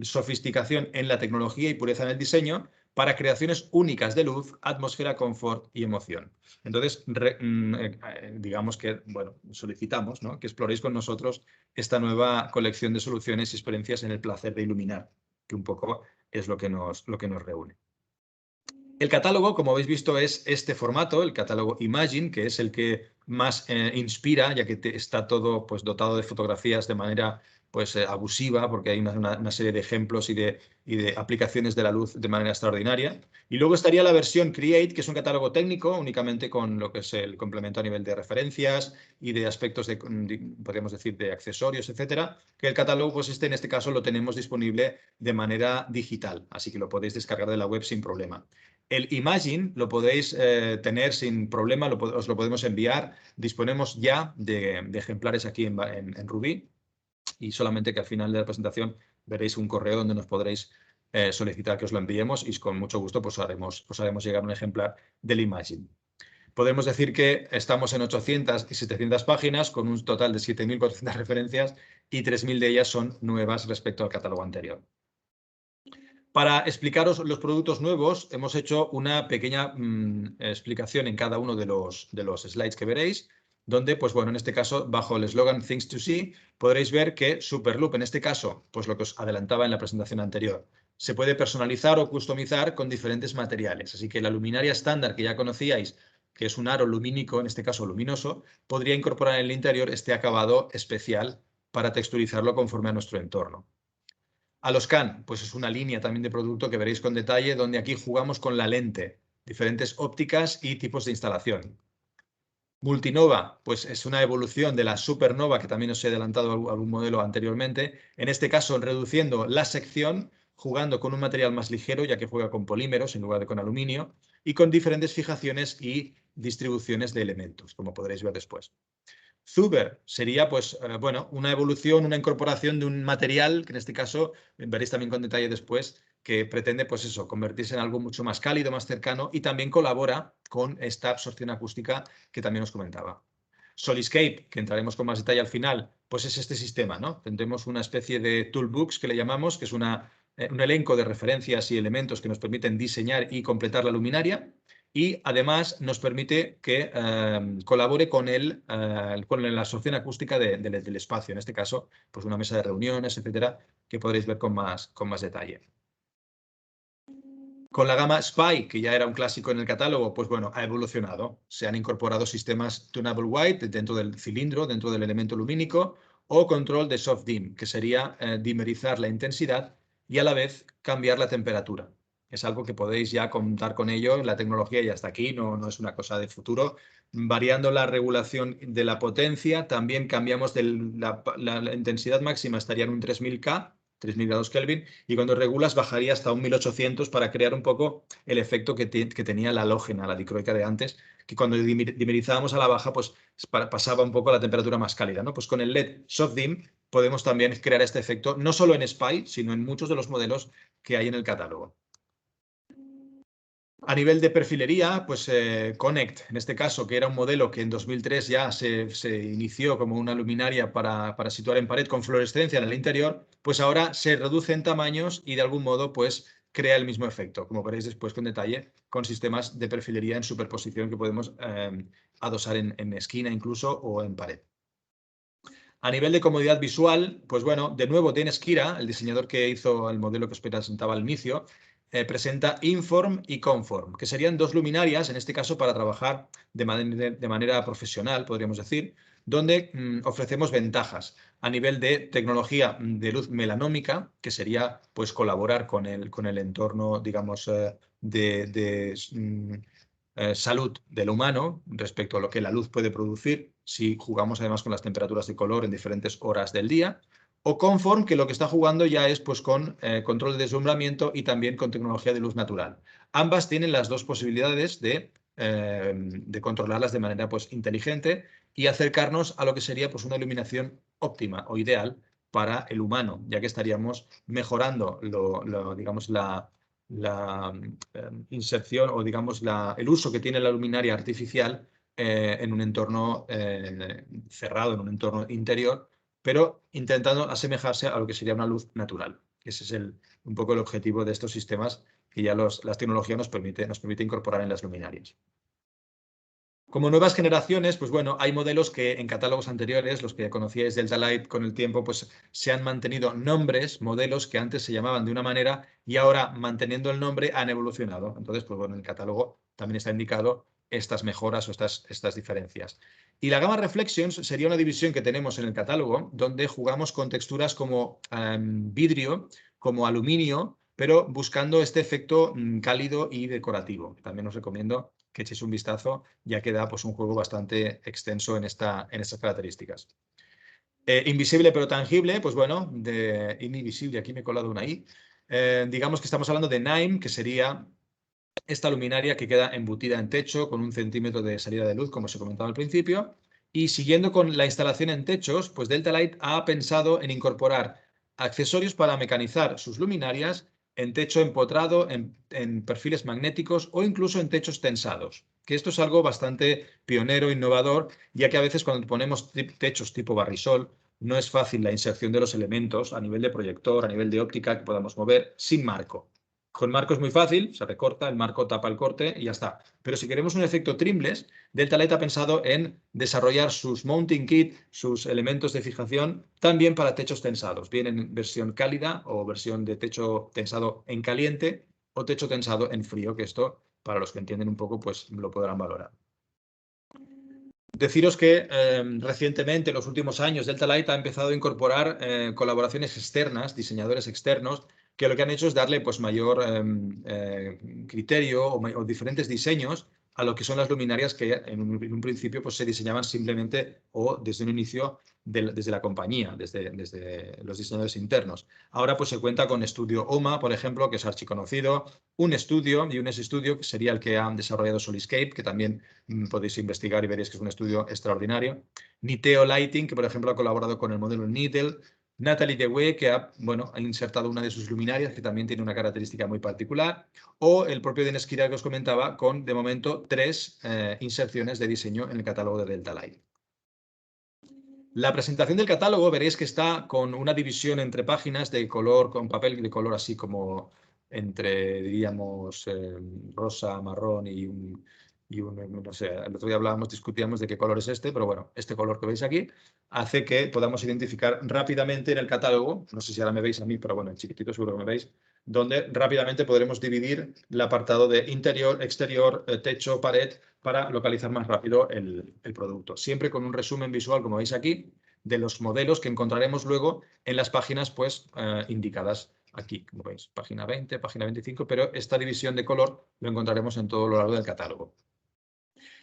Sofisticación en la tecnología y pureza en el diseño para creaciones únicas de luz, atmósfera, confort y emoción. Entonces, digamos que, bueno, solicitamos, ¿no?, que exploréis con nosotros esta nueva colección de soluciones y experiencias en el placer de iluminar, que un poco es lo que nos reúne. El catálogo, como habéis visto, es este formato, el catálogo Imagine, que es el que más inspira, ya que está todo pues, dotado de fotografías de manera pues, abusiva, porque hay una serie de ejemplos y de aplicaciones de la luz de manera extraordinaria. Y luego estaría la versión Create, que es un catálogo técnico, únicamente con lo que es el complemento a nivel de referencias y de aspectos, podríamos decir, de accesorios, etcétera, que el catálogo, pues en este caso, lo tenemos disponible de manera digital, así que lo podéis descargar de la web sin problema. El Imagine lo podéis tener sin problema, os lo podemos enviar. Disponemos ya de ejemplares aquí en Rubí, y solamente que al final de la presentación veréis un correo donde nos podréis solicitar que os lo enviemos, y con mucho gusto pues haremos llegar un ejemplar del Imagine. Podemos decir que estamos en 800 y 700 páginas con un total de 7.400 referencias y 3.000 de ellas son nuevas respecto al catálogo anterior. Para explicaros los productos nuevos, hemos hecho una pequeña explicación en cada uno de los slides que veréis, donde, pues bueno, en este caso, bajo el eslogan Things to See, podréis ver que Superloop, en este caso, pues lo que os adelantaba en la presentación anterior, se puede personalizar o customizar con diferentes materiales. Así que la luminaria estándar que ya conocíais, que es un aro lumínico, en este caso luminoso, podría incorporar en el interior este acabado especial para texturizarlo conforme a nuestro entorno. Aloscan, pues es una línea también de producto que veréis con detalle, donde aquí jugamos con la lente, diferentes ópticas y tipos de instalación. Multinova, pues es una evolución de la Supernova, que también os he adelantado algún modelo anteriormente, en este caso reduciendo la sección, jugando con un material más ligero, ya que juega con polímeros en lugar de con aluminio, y con diferentes fijaciones y distribuciones de elementos, como podréis ver después. Zuber sería, pues, bueno, una evolución, una incorporación de un material, que en este caso veréis también con detalle después, que pretende, pues eso, convertirse en algo mucho más cálido, más cercano, y también colabora con esta absorción acústica que también os comentaba. Soliscape, que entraremos con más detalle al final, pues es este sistema, ¿no? Tendremos una especie de toolbox que le llamamos, que es un elenco de referencias y elementos que nos permiten diseñar y completar la luminaria, y además nos permite que colabore con la absorción acústica del espacio, en este caso, pues una mesa de reuniones, etcétera, que podréis ver con más detalle. Con la gama Spy, que ya era un clásico en el catálogo, pues bueno, ha evolucionado. Se han incorporado sistemas tunable white dentro del cilindro, dentro del elemento lumínico, o control de soft dim, que sería dimerizar la intensidad y a la vez cambiar la temperatura. Es algo que podéis ya contar con ello, la tecnología ya está aquí, no es una cosa de futuro. Variando la regulación de la potencia, también cambiamos la intensidad máxima, estaría en un 3000K, 3000 grados Kelvin, y cuando regulas bajaría hasta un 1800 para crear un poco el efecto que tenía la halógena, la dicroica de antes, que cuando dimerizábamos a la baja, pues pasaba un poco a la temperatura más cálida, ¿no? Pues con el LED Soft Dim podemos también crear este efecto, no solo en Spy, sino en muchos de los modelos que hay en el catálogo. A nivel de perfilería, pues Connect, en este caso, que era un modelo que en 2003 ya se inició como una luminaria para situar en pared con fluorescencia en el interior, pues ahora se reduce en tamaños y de algún modo pues crea el mismo efecto, como veréis después con detalle, con sistemas de perfilería en superposición que podemos adosar en esquina incluso o en pared. A nivel de comodidad visual, pues bueno, de nuevo Dennis Kira, el diseñador que hizo el modelo que os presentaba al inicio, presenta Inform y Conform, que serían dos luminarias, en este caso para trabajar de manera profesional, podríamos decir, donde ofrecemos ventajas a nivel de tecnología de luz melanómica, que sería pues colaborar con el entorno, digamos, salud del humano respecto a lo que la luz puede producir si jugamos además con las temperaturas de color en diferentes horas del día, o Conform, que lo que está jugando ya es pues con control de deslumbramiento y también con tecnología de luz natural. Ambas tienen las dos posibilidades de controlarlas de manera pues inteligente y acercarnos a lo que sería pues una iluminación óptima o ideal para el humano, ya que estaríamos mejorando digamos, la inserción o digamos el uso que tiene la luminaria artificial en un entorno cerrado, en un entorno interior, pero intentando asemejarse a lo que sería una luz natural. Ese es un poco el objetivo de estos sistemas que ya las tecnologías nos permite incorporar en las luminarias. Como nuevas generaciones, pues bueno, hay modelos que en catálogos anteriores, los que ya conocíais Delta Light, con el tiempo, pues se han mantenido nombres, modelos que antes se llamaban de una manera y ahora, manteniendo el nombre, han evolucionado. Entonces, pues bueno, en el catálogo también está indicado estas mejoras o estas diferencias. Y la gama Reflections sería una división que tenemos en el catálogo donde jugamos con texturas como vidrio, como aluminio, pero buscando este efecto cálido y decorativo. También os recomiendo que echéis un vistazo, ya que da pues, un juego bastante extenso en estas características. Invisible pero tangible, pues bueno, de invisible, aquí me he colado una I. Digamos que estamos hablando de NIME, que sería esta luminaria que queda embutida en techo con 1 centímetro de salida de luz, como os he comentado al principio. Y siguiendo con la instalación en techos, pues Delta Light ha pensado en incorporar accesorios para mecanizar sus luminarias en techo empotrado, en perfiles magnéticos o incluso en techos tensados. Que esto es algo bastante pionero, innovador, ya que a veces cuando ponemos techos tipo barrisol, no es fácil la inserción de los elementos a nivel de proyector, a nivel de óptica que podamos mover sin marco. Con marco es muy fácil, se recorta, el marco tapa el corte y ya está. Pero si queremos un efecto trimbles, Delta Light ha pensado en desarrollar sus mounting kit, sus elementos de fijación, también para techos tensados, bien en versión cálida o versión de techo tensado en caliente o techo tensado en frío, que esto, para los que entienden un poco, pues lo podrán valorar. Deciros que recientemente, en los últimos años, Delta Light ha empezado a incorporar colaboraciones externas, diseñadores externos, que lo que han hecho es darle pues, mayor criterio o diferentes diseños a lo que son las luminarias que en un principio pues, se diseñaban simplemente o desde un inicio desde la compañía, desde los diseñadores internos. Ahora pues, se cuenta con Estudio OMA, por ejemplo, que es archiconocido, un estudio y un estudio que sería el que han desarrollado Soliscape, que también podéis investigar y veréis que es un estudio extraordinario. Niteo Lighting, que por ejemplo ha colaborado con el modelo Needle. Natalie DeWay, que ha insertado una de sus luminarias, que también tiene una característica muy particular. O el propio Denis Kira que os comentaba, con de momento 3 inserciones de diseño en el catálogo de Delta Light. La presentación del catálogo veréis que está con una división entre páginas de color, con papel de color así como entre, diríamos, rosa, marrón y no sé, el otro día discutíamos de qué color es este, pero bueno, este color que veis aquí hace que podamos identificar rápidamente en el catálogo, no sé si ahora me veis a mí, pero bueno, en chiquitito seguro que me veis, donde rápidamente podremos dividir el apartado de interior, exterior, techo, pared, para localizar más rápido el producto. Siempre con un resumen visual, como veis aquí, de los modelos que encontraremos luego en las páginas pues, indicadas aquí, como veis, página 20, página 25, pero esta división de color lo encontraremos en todo lo largo del catálogo.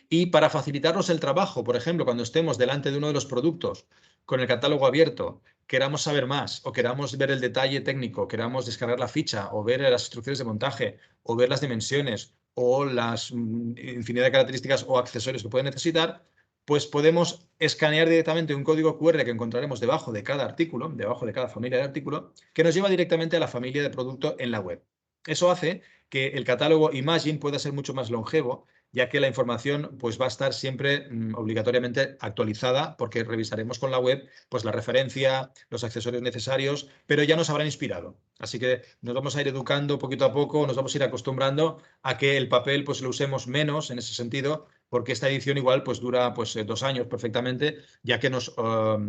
Y para facilitarnos el trabajo, por ejemplo, cuando estemos delante de uno de los productos con el catálogo abierto, queramos saber más o queramos ver el detalle técnico, queramos descargar la ficha o ver las instrucciones de montaje o ver las dimensiones o las infinidad de características o accesorios que pueden necesitar, pues podemos escanear directamente un código QR que encontraremos debajo de cada artículo, debajo de cada familia de artículo, que nos lleva directamente a la familia de producto en la web. Eso hace que el catálogo Imagine pueda ser mucho más longevo, ya que la información pues, va a estar siempre obligatoriamente actualizada, porque revisaremos con la web pues, la referencia, los accesorios necesarios, pero ya nos habrán inspirado. Así que nos vamos a ir educando poquito a poco, nos vamos a ir acostumbrando a que el papel pues, lo usemos menos en ese sentido, porque esta edición igual pues, dura pues, 2 años perfectamente, ya que nos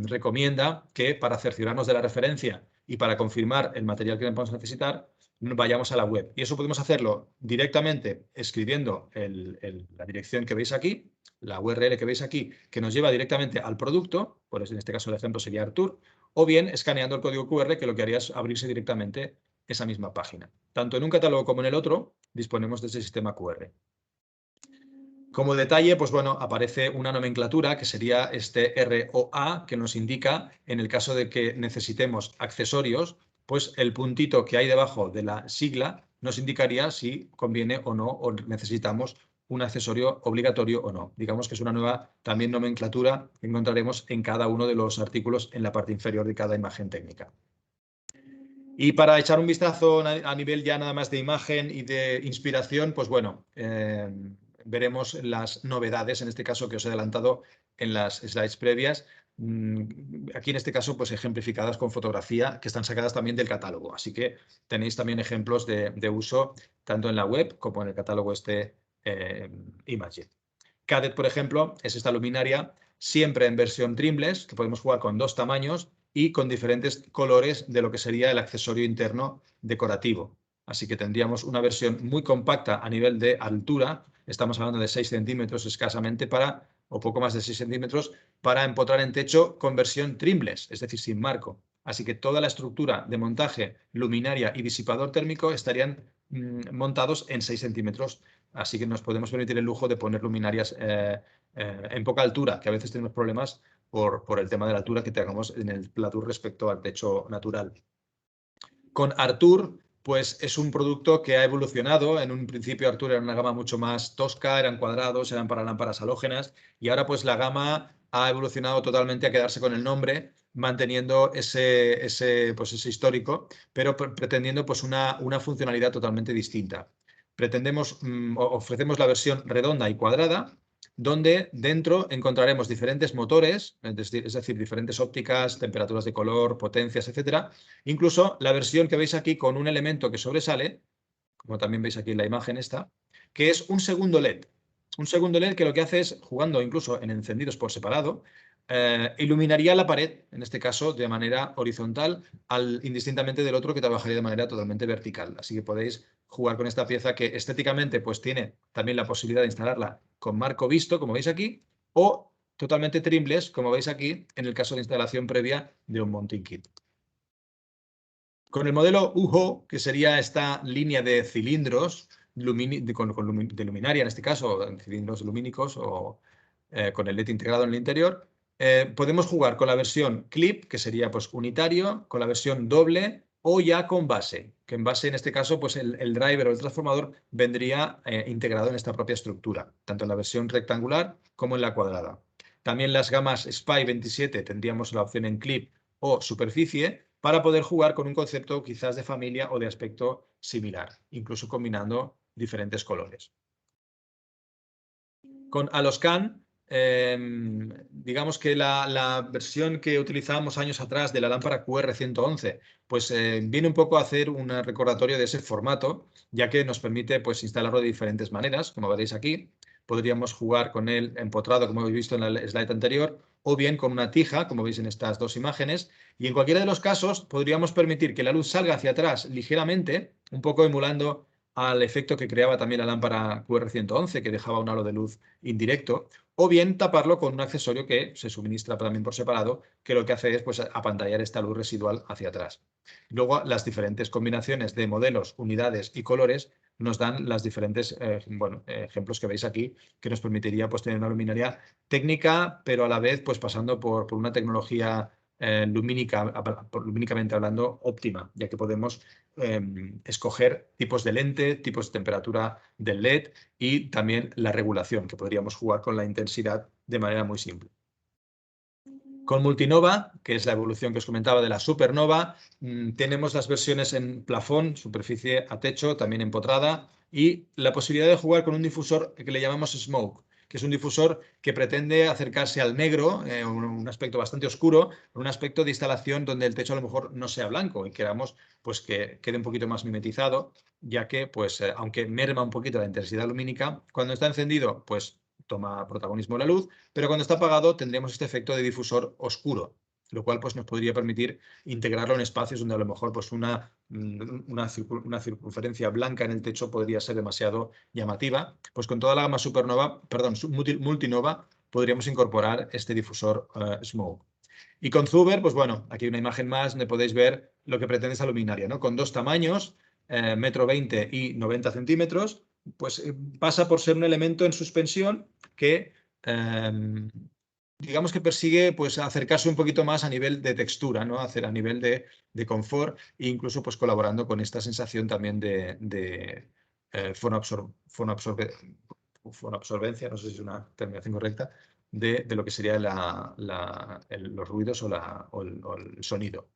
recomienda que para cerciorarnos de la referencia y para confirmar el material que vamos a necesitar, vayamos a la web. Y eso podemos hacerlo directamente escribiendo la dirección que veis aquí, la URL que veis aquí, que nos lleva directamente al producto, pues en este caso el ejemplo sería Artur, o bien escaneando el código QR, que lo que haría es abrirse directamente esa misma página. Tanto en un catálogo como en el otro, disponemos de ese sistema QR. Como detalle, pues bueno, aparece una nomenclatura que sería este ROA, que nos indica, en el caso de que necesitemos accesorios, pues el puntito que hay debajo de la sigla nos indicaría si conviene o no, o necesitamos un accesorio obligatorio o no. Digamos que es una nueva también nomenclatura que encontraremos en cada uno de los artículos en la parte inferior de cada imagen técnica. Y para echar un vistazo a nivel ya nada más de imagen y de inspiración, pues bueno, veremos las novedades, en este caso que os he adelantado en las slides previas, aquí en este caso pues ejemplificadas con fotografía que están sacadas también del catálogo. Así que tenéis también ejemplos de uso tanto en la web como en el catálogo Imagine. Cadet, por ejemplo, es esta luminaria siempre en versión trimless, que podemos jugar con 2 tamaños y con diferentes colores de lo que sería el accesorio interno decorativo. Así que tendríamos una versión muy compacta a nivel de altura, estamos hablando de 6 centímetros escasamente o poco más de 6 centímetros, para empotrar en techo con versión trimless, es decir, sin marco. Así que toda la estructura de montaje, luminaria y disipador térmico estarían montados en 6 centímetros. Así que nos podemos permitir el lujo de poner luminarias en poca altura, que a veces tenemos problemas por el tema de la altura que tengamos en el pladur respecto al techo natural. Con Artur, pues es un producto que ha evolucionado. En un principio Artur era una gama mucho más tosca, eran cuadrados, eran para lámparas halógenas, y ahora pues la gama ha evolucionado totalmente a quedarse con el nombre, manteniendo ese histórico, pero pretendiendo pues una funcionalidad totalmente distinta. Ofrecemos la versión redonda y cuadrada, donde dentro encontraremos diferentes motores, es decir, diferentes ópticas, temperaturas de color, potencias, etcétera. Incluso la versión que veis aquí con un elemento que sobresale, como también veis aquí en la imagen esta, que es un segundo LED. Un segundo LED que lo que hace es, jugando incluso en encendidos por separado, iluminaría la pared, en este caso de manera horizontal, indistintamente del otro que trabajaría de manera totalmente vertical. Así que podéis jugar con esta pieza que estéticamente pues tiene también la posibilidad de instalarla con marco visto, como veis aquí, o totalmente trimless, como veis aquí, en el caso de instalación previa de un mounting kit. Con el modelo UHO, que sería esta línea de cilindros de luminaria, en este caso, cilindros lumínicos o con el LED integrado en el interior, podemos jugar con la versión clip, que sería pues unitario, con la versión doble o ya con base, que en base en este caso pues el driver o el transformador vendría integrado en esta propia estructura, tanto en la versión rectangular como en la cuadrada. También las gamas SPY 27 tendríamos la opción en clip o superficie para poder jugar con un concepto quizás de familia o de aspecto similar, incluso combinando diferentes colores. Con Aloscan, digamos que la versión que utilizábamos años atrás de la lámpara QR111, pues viene un poco a hacer un recordatorio de ese formato, ya que nos permite pues instalarlo de diferentes maneras, como veréis aquí. Podríamos jugar con él empotrado, como habéis visto en la slide anterior, o bien con una tija, como veis en estas dos imágenes, y en cualquiera de los casos podríamos permitir que la luz salga hacia atrás ligeramente, un poco emulando al efecto que creaba también la lámpara QR111, que dejaba un halo de luz indirecto, o bien taparlo con un accesorio que se suministra también por separado, que lo que hace es pues, apantallar esta luz residual hacia atrás. Luego, las diferentes combinaciones de modelos, unidades y colores nos dan las diferentes ejemplos que veis aquí, que nos permitiría pues, tener una luminaria técnica, pero a la vez pues, pasando por una tecnología lumínicamente hablando, óptima, ya que podemos escoger tipos de lente, tipos de temperatura del LED y también la regulación, que podríamos jugar con la intensidad de manera muy simple. Con Multinova, que es la evolución que os comentaba de la Supernova, tenemos las versiones en plafón, superficie a techo, también empotrada, y la posibilidad de jugar con un difusor que le llamamos Smoke, que es un difusor que pretende acercarse al negro, un aspecto bastante oscuro, un aspecto de instalación donde el techo a lo mejor no sea blanco y queramos pues, que quede un poquito más mimetizado, ya que pues, aunque merma un poquito la intensidad lumínica, cuando está encendido pues toma protagonismo la luz, pero cuando está apagado tendremos este efecto de difusor oscuro, lo cual pues, nos podría permitir integrarlo en espacios donde a lo mejor pues, una circunferencia blanca en el techo podría ser demasiado llamativa. Pues con toda la gama Multinova podríamos incorporar este difusor Smoke. Y con Zuber, pues bueno, aquí una imagen más donde podéis ver lo que pretende esa luminaria, ¿no? Con dos tamaños, 1,20 m y 90 centímetros, pues pasa por ser un elemento en suspensión que digamos que persigue pues, acercarse un poquito más a nivel de textura, ¿no? A nivel de confort e incluso pues, colaborando con esta sensación también de fonoabsorbencia, no sé si es una terminación correcta, de lo que sería los ruidos o el sonido.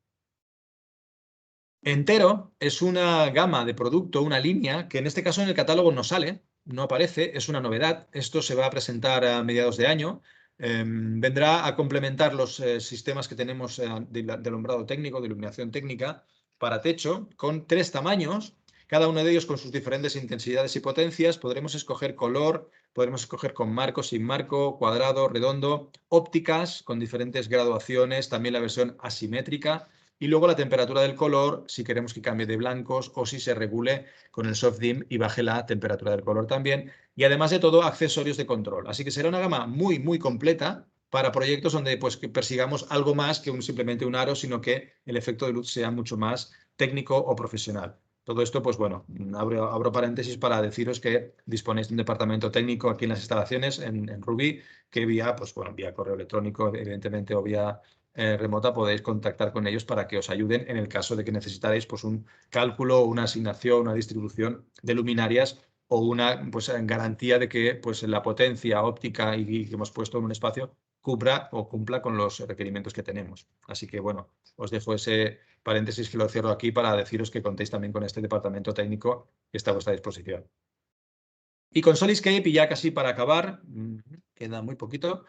Entero es una gama de producto, una línea, que en este caso en el catálogo no sale, no aparece, es una novedad. Esto se va a presentar a mediados de año. Vendrá a complementar los sistemas que tenemos de alumbrado técnico, de iluminación técnica para techo, con 3 tamaños, cada uno de ellos con sus diferentes intensidades y potencias. Podremos escoger color, podremos escoger con marco, sin marco, cuadrado, redondo, ópticas con diferentes graduaciones, también la versión asimétrica. Y luego la temperatura del color, si queremos que cambie de blancos o si se regule con el soft dim y baje la temperatura del color también. Y además de todo, accesorios de control. Así que será una gama muy, muy completa para proyectos donde pues, que persigamos algo más que simplemente un aro, sino que el efecto de luz sea mucho más técnico o profesional. Todo esto, pues bueno, abro paréntesis para deciros que disponéis de un departamento técnico aquí en las instalaciones, en Rubí, que vía, pues, bueno, vía correo electrónico, evidentemente, o vía remota podéis contactar con ellos para que os ayuden en el caso de que necesitaréis pues, un cálculo, una asignación, una distribución de luminarias o una pues, garantía de que pues, la potencia óptica y que hemos puesto en un espacio cubra o cumpla con los requerimientos que tenemos. Así que, bueno, os dejo ese paréntesis que lo cierro aquí para deciros que contéis también con este departamento técnico que está a vuestra disposición. Y con Soliscape, y ya casi para acabar, queda muy poquito,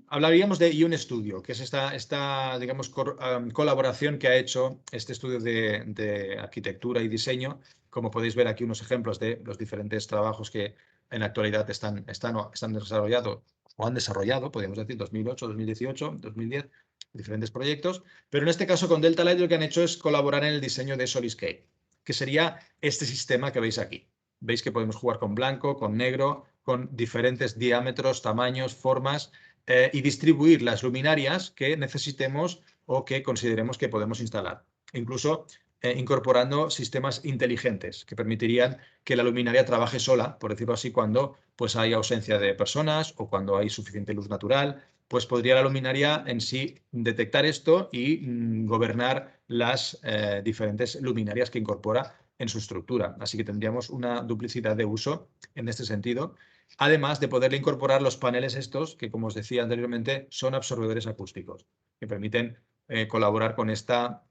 hablaríamos de Ion Studio, que es esta digamos, colaboración que ha hecho este estudio de arquitectura y diseño. Como podéis ver aquí unos ejemplos de los diferentes trabajos que en la actualidad están desarrollados o han desarrollado, podríamos decir, 2008, 2018, 2010, diferentes proyectos. Pero en este caso con Delta Light lo que han hecho es colaborar en el diseño de Soliscape, que sería este sistema que veis aquí. Veis que podemos jugar con blanco, con negro, con diferentes diámetros, tamaños, formas y distribuir las luminarias que necesitemos o que consideremos que podemos instalar. Incluso incorporando sistemas inteligentes que permitirían que la luminaria trabaje sola, por decirlo así, cuando pues, hay ausencia de personas o cuando hay suficiente luz natural, pues podría la luminaria en sí detectar esto y gobernar las diferentes luminarias que incorpora en su estructura. Así que tendríamos una duplicidad de uso en este sentido, además de poderle incorporar los paneles estos, que como os decía anteriormente, son absorbedores acústicos, que permiten colaborar con esta,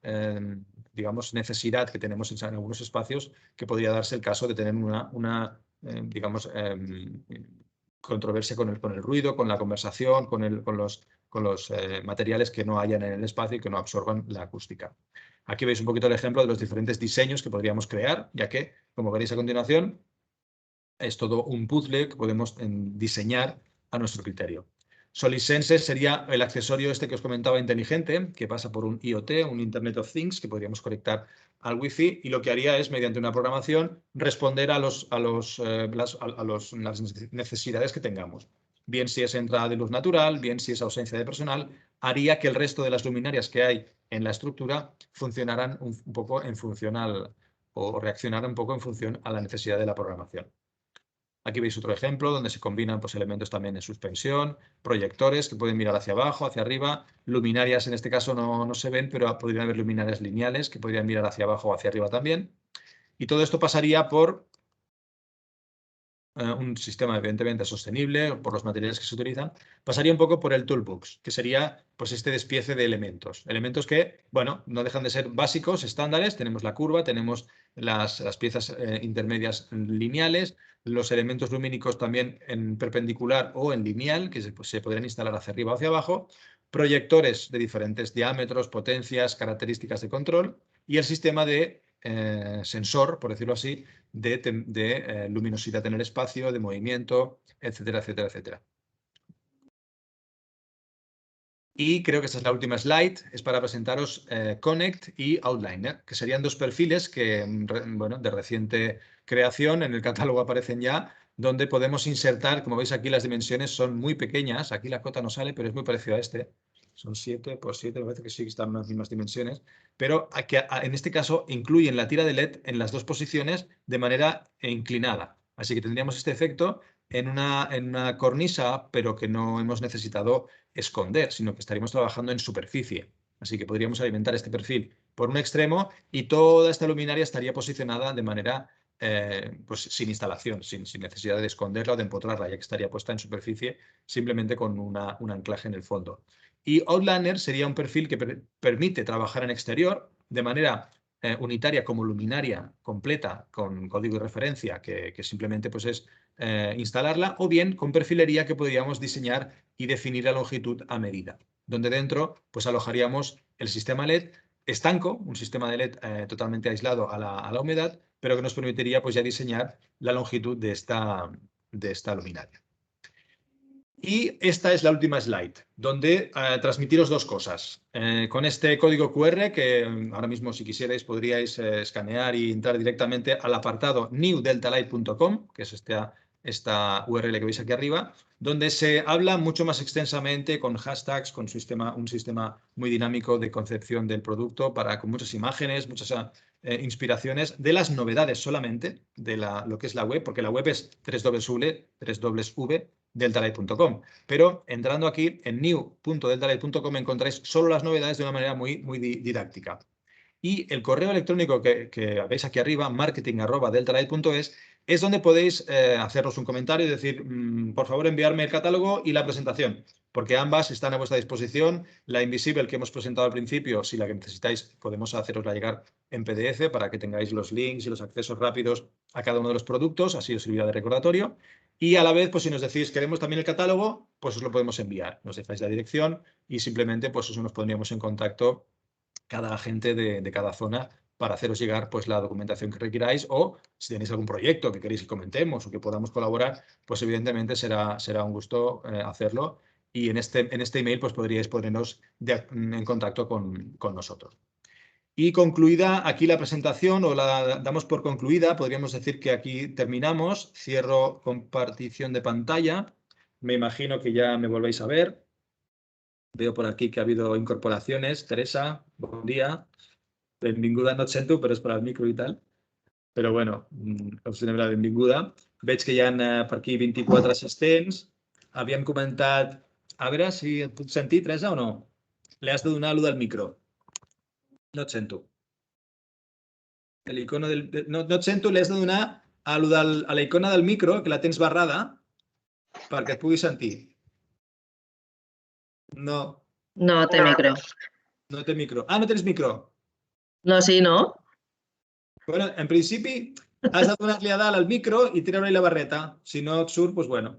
digamos, necesidad que tenemos en algunos espacios, que podría darse el caso de tener una digamos, controversia con el ruido, con la conversación, con los materiales que no hayan en el espacio y que no absorban la acústica. Aquí veis un poquito el ejemplo de los diferentes diseños que podríamos crear, ya que, como veréis a continuación, es todo un puzzle que podemos diseñar a nuestro criterio. SolidSense sería el accesorio este que os comentaba inteligente, que pasa por un IoT, un Internet of Things, que podríamos conectar al Wi-Fi, y lo que haría es, mediante una programación, responder a las necesidades que tengamos. Bien si es entrada de luz natural, bien si es ausencia de personal, haría que el resto de las luminarias que hay en la estructura funcionaran un poco en función o reaccionaran un poco en función a la necesidad de la programación. Aquí veis otro ejemplo donde se combinan pues, elementos también de suspensión, proyectores que pueden mirar hacia abajo, hacia arriba, luminarias en este caso no se ven, pero podrían haber luminarias lineales que podrían mirar hacia abajo o hacia arriba también. Y todo esto pasaría por un sistema evidentemente sostenible, por los materiales que se utilizan, pasaría un poco por el toolbox, que sería pues este despiece de elementos. Elementos que, bueno, no dejan de ser básicos, estándares. Tenemos la curva, tenemos las piezas intermedias lineales, los elementos lumínicos también en perpendicular o en lineal, que se podrían instalar hacia arriba o hacia abajo, proyectores de diferentes diámetros, potencias, características de control y el sistema de sensor, por decirlo así, de luminosidad en el espacio, de movimiento, etcétera, etcétera, etcétera. Y creo que esta es la última slide, es para presentaros Connect y Outliner, que serían dos perfiles que, bueno, de reciente creación, en el catálogo aparecen ya, donde podemos insertar, como veis aquí las dimensiones son muy pequeñas, aquí la cota no sale, pero es muy parecido a este, son 7 por 7, me parece que sí que están en las mismas dimensiones, pero aquí, en este caso incluyen la tira de LED en las dos posiciones de manera inclinada, así que tendríamos este efecto en una cornisa, pero que no hemos necesitado esconder, sino que estaríamos trabajando en superficie. Así que podríamos alimentar este perfil por un extremo y toda esta luminaria estaría posicionada de manera pues sin instalación, sin necesidad de esconderla o de empotrarla, ya que estaría puesta en superficie simplemente con un anclaje en el fondo. Y Outliner sería un perfil que permite trabajar en exterior de manera unitaria como luminaria completa con código de referencia, que simplemente pues es instalarla, o bien con perfilería que podríamos diseñar y definir la longitud a medida, donde dentro pues alojaríamos el sistema LED estanco, un sistema de LED totalmente aislado a la humedad, pero que nos permitiría pues ya diseñar la longitud de esta luminaria. Y esta es la última slide, donde transmitiros dos cosas. Con este código QR, que ahora mismo si quisierais podríais escanear y entrar directamente al apartado newdeltalight.com, que es esta URL que veis aquí arriba, donde se habla mucho más extensamente con hashtags, con un sistema muy dinámico de concepción del producto, con muchas imágenes, muchas inspiraciones de las novedades solamente de lo que es la web, porque la web es www.deltalight.com, pero entrando aquí en new.deltalight.com encontráis solo las novedades de una manera muy, muy didáctica. Y el correo electrónico que veis aquí arriba, marketing@deltalight.es, es donde podéis hacernos un comentario y decir, por favor, enviarme el catálogo y la presentación, porque ambas están a vuestra disposición. La Invisible que hemos presentado al principio, si la que necesitáis, podemos hacerosla llegar en PDF para que tengáis los links y los accesos rápidos a cada uno de los productos, así os servirá de recordatorio. Y a la vez, pues si nos decís, queremos también el catálogo, pues os lo podemos enviar. Nos dejáis la dirección y simplemente pues nos pondríamos en contacto cada agente de cada zona para haceros llegar pues la documentación que requiráis, o si tenéis algún proyecto que queréis que comentemos o que podamos colaborar, pues evidentemente será un gusto hacerlo, y en este email pues podríais ponernos en contacto con nosotros. Y concluida aquí la presentación, o la damos por concluida, podríamos decir que aquí terminamos. Cierro compartición de pantalla. Me imagino que ya me volvéis a ver. Veo por aquí que ha habido incorporaciones. Teresa, bon dia. Benvinguda, no et sento, però és per al micro i tal. Però bueno, us donem la benvinguda. Veig que hi ha per aquí 24 assistents. Havíem comentat... A veure si et puc sentir, Teresa, o no? Le has de donar allò del micro. No et sento. L'icono no et sento, li has de donar a la icona del micro, que la tens barrada, perquè et pugui sentir. No. No té micro. No té micro. Ah, no tens micro. No, sí, no? Bueno, en principi has de donar-li a dalt al micro i treure-li la barreta. Si no et surt, doncs bueno.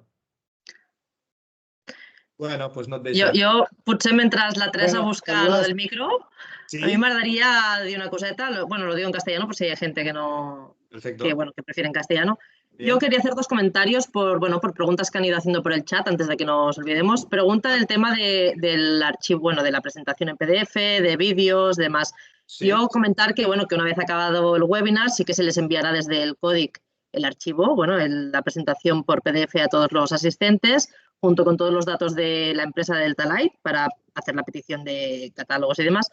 Bueno, doncs no et deixa. Jo potser mentre la Teresa busca lo del micro, ¿Sí? a mí me gustaría decir una coseta. Bueno, lo digo en castellano por si hay gente que no... Perfecto. Que prefiere en castellano. Bien. Yo quería hacer dos comentarios por preguntas que han ido haciendo por el chat antes de que nos olvidemos. Pregunta del tema del archivo, bueno, de la presentación en PDF, de vídeos, demás. Sí. Yo comentar que, bueno, que una vez acabado el webinar sí que se les enviará desde el CODIC el archivo, bueno, la presentación por PDF a todos los asistentes, junto con todos los datos de la empresa Deltalight para hacer la petición de catálogos y demás.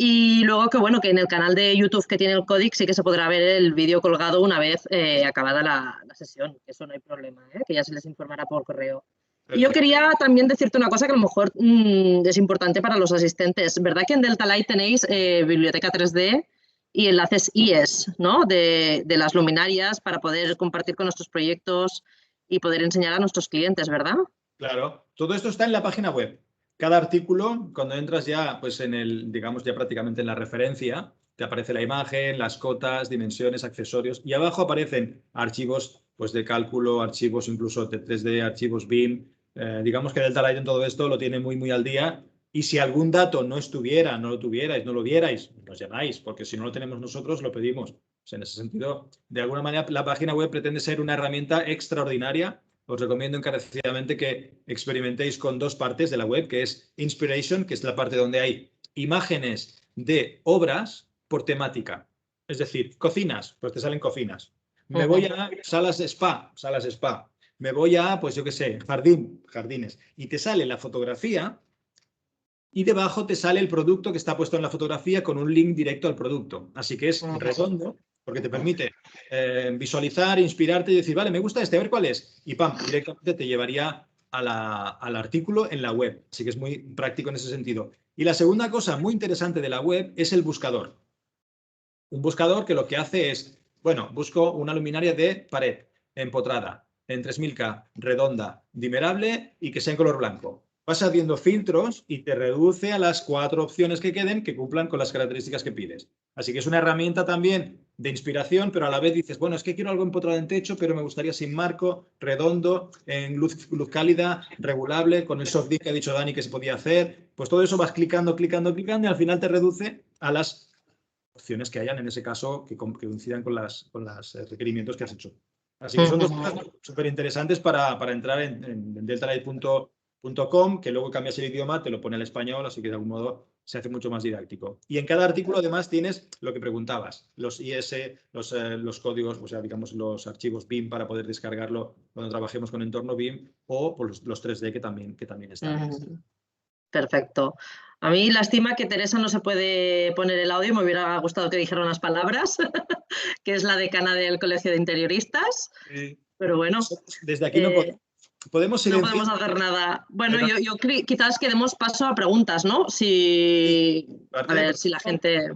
Y luego que, bueno, que en el canal de YouTube que tiene el CODIC sí que se podrá ver el vídeo colgado una vez acabada la sesión, que eso no hay problema, que ya se les informará por correo. Y yo quería también decirte una cosa que a lo mejor es importante para los asistentes. ¿Verdad que en Deltalight tenéis biblioteca 3D y enlaces IES, ¿no? De las luminarias para poder compartir con nuestros proyectos y poder enseñar a nuestros clientes, ¿verdad? Claro, todo esto está en la página web. Cada artículo, cuando entras ya, pues digamos ya prácticamente en la referencia, te aparece la imagen, las cotas, dimensiones, accesorios, y abajo aparecen archivos pues de cálculo, archivos incluso de 3D, archivos BIM. Digamos que Deltalight en todo esto lo tiene muy, muy al día, y si algún dato no estuviera, no lo tuvierais, no lo vierais, nos llamáis, porque si no lo tenemos nosotros, lo pedimos. O sea, en ese sentido, de alguna manera, la página web pretende ser una herramienta extraordinaria. Os recomiendo encarecidamente que experimentéis con dos partes de la web, que es Inspiration, que es la parte donde hay imágenes de obras por temática. Es decir, cocinas, pues te salen cocinas. Me voy a salas de spa. Me voy a, pues yo qué sé, jardines. Y te sale la fotografía y debajo te sale el producto que está puesto en la fotografía con un link directo al producto. Así que es redondo, porque te permite visualizar, inspirarte y decir, vale, me gusta este, a ver cuál es. Y ¡pam! Directamente te llevaría al artículo en la web. Así que es muy práctico en ese sentido. Y la segunda cosa muy interesante de la web es el buscador. Un buscador que lo que hace es, bueno, busco una luminaria de pared empotrada, en 3000K, redonda, dimerable y que sea en color blanco. Vas haciendo filtros y te reduce a las 4 opciones que queden que cumplan con las características que pides. Así que es una herramienta también de inspiración, pero a la vez dices, bueno, es que quiero algo empotrado en techo, pero me gustaría sin marco, redondo, en luz cálida, regulable, con el soft disk que ha dicho Dani que se podía hacer. Pues todo eso vas clicando, clicando, clicando y al final te reduce a las opciones que hayan en ese caso que coincidan con los requerimientos que has hecho. Así que son dos cosas súper interesantes para entrar en deltalight.com, que luego cambias el idioma, te lo pone al español, así que de algún modo se hace mucho más didáctico. Y en cada artículo además tienes lo que preguntabas, los IS, los códigos, o sea, digamos los archivos BIM para poder descargarlo cuando trabajemos con entorno BIM, o pues, los 3D que también están. Perfecto. A mí lástima que Teresa no se puede poner el audio, me hubiera gustado que dijera unas palabras, que es la decana del Colegio de Interioristas, pero bueno. Desde aquí no podemos silenciar. No podemos hacer nada. Bueno, yo quizás que demos paso a preguntas, ¿no? A ver si la gente...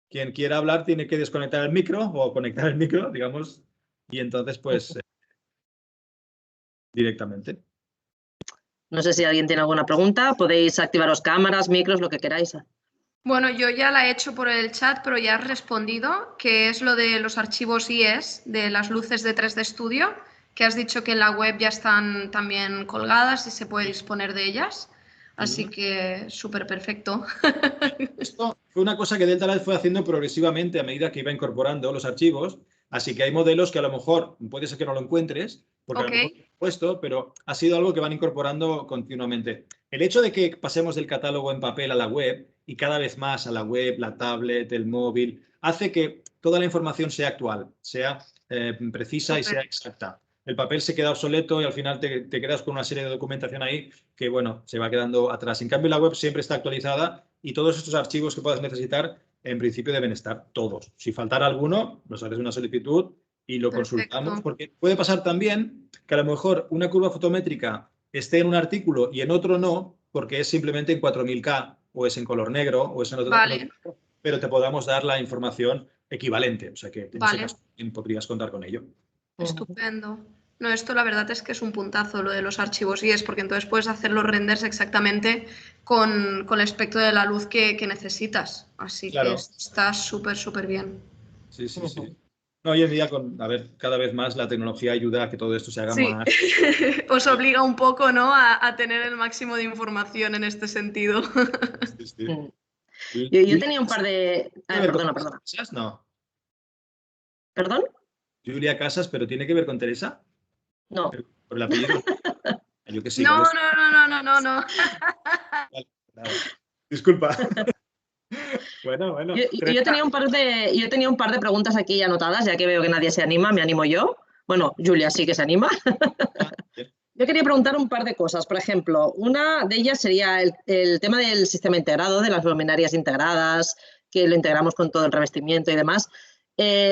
Quien quiera hablar tiene que desconectar el micro o conectar el micro, digamos, y entonces pues directamente. No sé si alguien tiene alguna pregunta, podéis activaros cámaras, micros, lo que queráis. Bueno, yo ya la he hecho por el chat, pero ya has respondido, que es lo de los archivos IES, de las luces de 3D Studio, que has dicho que en la web ya están también colgadas y se puede disponer de ellas. Así que súper perfecto. Esto fue una cosa que Delta Light fue haciendo progresivamente a medida que iba incorporando los archivos, así que hay modelos que a lo mejor puede ser que no lo encuentres, porque a lo mejor lo he puesto, pero ha sido algo que van incorporando continuamente. El hecho de que pasemos del catálogo en papel a la web y cada vez más a la web, la tablet, el móvil, hace que toda la información sea actual, sea precisa y sea exacta. El papel se queda obsoleto y al final te quedas con una serie de documentación ahí que, bueno, se va quedando atrás. En cambio, la web siempre está actualizada y todos estos archivos que puedas necesitar, en principio deben estar todos. Si faltara alguno, nos haces una solicitud y lo consultamos, porque puede pasar también que a lo mejor una curva fotométrica esté en un artículo y en otro no, porque es simplemente en 4000K o es en color negro o es en otro, pero te podamos dar la información equivalente. O sea que en ese caso podrías contar con ello. Estupendo. No, esto la verdad es que es un puntazo lo de los archivos IES, porque entonces puedes hacer los renders exactamente con el espectro de la luz que necesitas. Así que está súper bien. Sí. No, hoy en día, cada vez más la tecnología ayuda a que todo esto se haga más... Os obliga un poco, ¿no?, a tener el máximo de información en este sentido. Yo tenía un par de... perdona. No. ¿Perdón? Julia Casas, ¿pero tiene que ver con Teresa? No. ¿Por el apellido? Yo que sí. No. Vale. Disculpa. Bueno. Yo tenía un par de preguntas aquí anotadas, ya que veo que nadie se anima, me animo yo. Bueno, Julia sí que se anima. Yo quería preguntar un par de cosas. Por ejemplo, una de ellas sería el tema del sistema integrado, de las luminarias integradas, que lo integramos con todo el revestimiento y demás.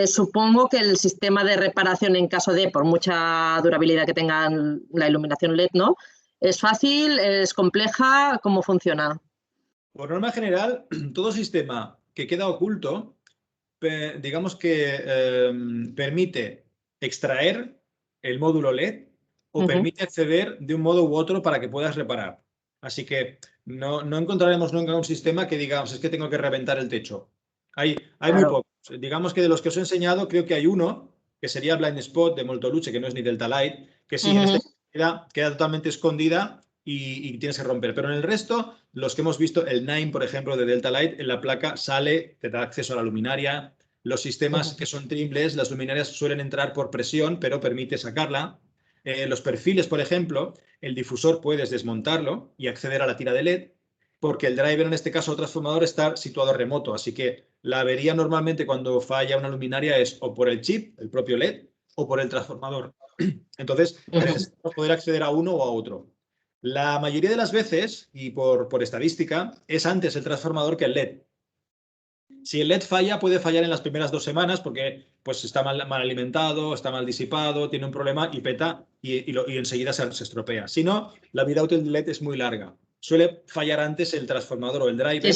Supongo que el sistema de reparación en caso de, por mucha durabilidad que tengan la iluminación LED, ¿no? ¿Es fácil? ¿Es compleja? ¿Cómo funciona? Por norma general, todo sistema que queda oculto, digamos que permite extraer el módulo LED o permite acceder de un modo u otro para que puedas reparar. Así que no encontraremos nunca un sistema que digamos, es que tengo que reventar el techo. Hay muy pocos. Digamos que de los que os he enseñado, creo que hay uno, que sería Blind Spot de Moltoluce, que no es ni Delta Light, que sí, en este queda totalmente escondida y tienes que romper. Pero en el resto, los que hemos visto, el Nine, por ejemplo, de Delta Light, en la placa sale, te da acceso a la luminaria. Los sistemas que son trimbles, las luminarias suelen entrar por presión, pero permite sacarla. Los perfiles, por ejemplo, el difusor puedes desmontarlo y acceder a la tira de LED, porque el driver, en este caso el transformador, está situado remoto. Así que la avería normalmente cuando falla una luminaria es o por el chip, el propio LED, o por el transformador. Entonces, necesitamos poder acceder a uno o a otro. La mayoría de las veces, y por estadística, es antes el transformador que el LED. Si el LED falla, puede fallar en las primeras 2 semanas porque pues, está mal alimentado, está mal disipado, tiene un problema y peta y enseguida se estropea. Si no, la vida útil del LED es muy larga. Suele fallar antes el transformador o el driver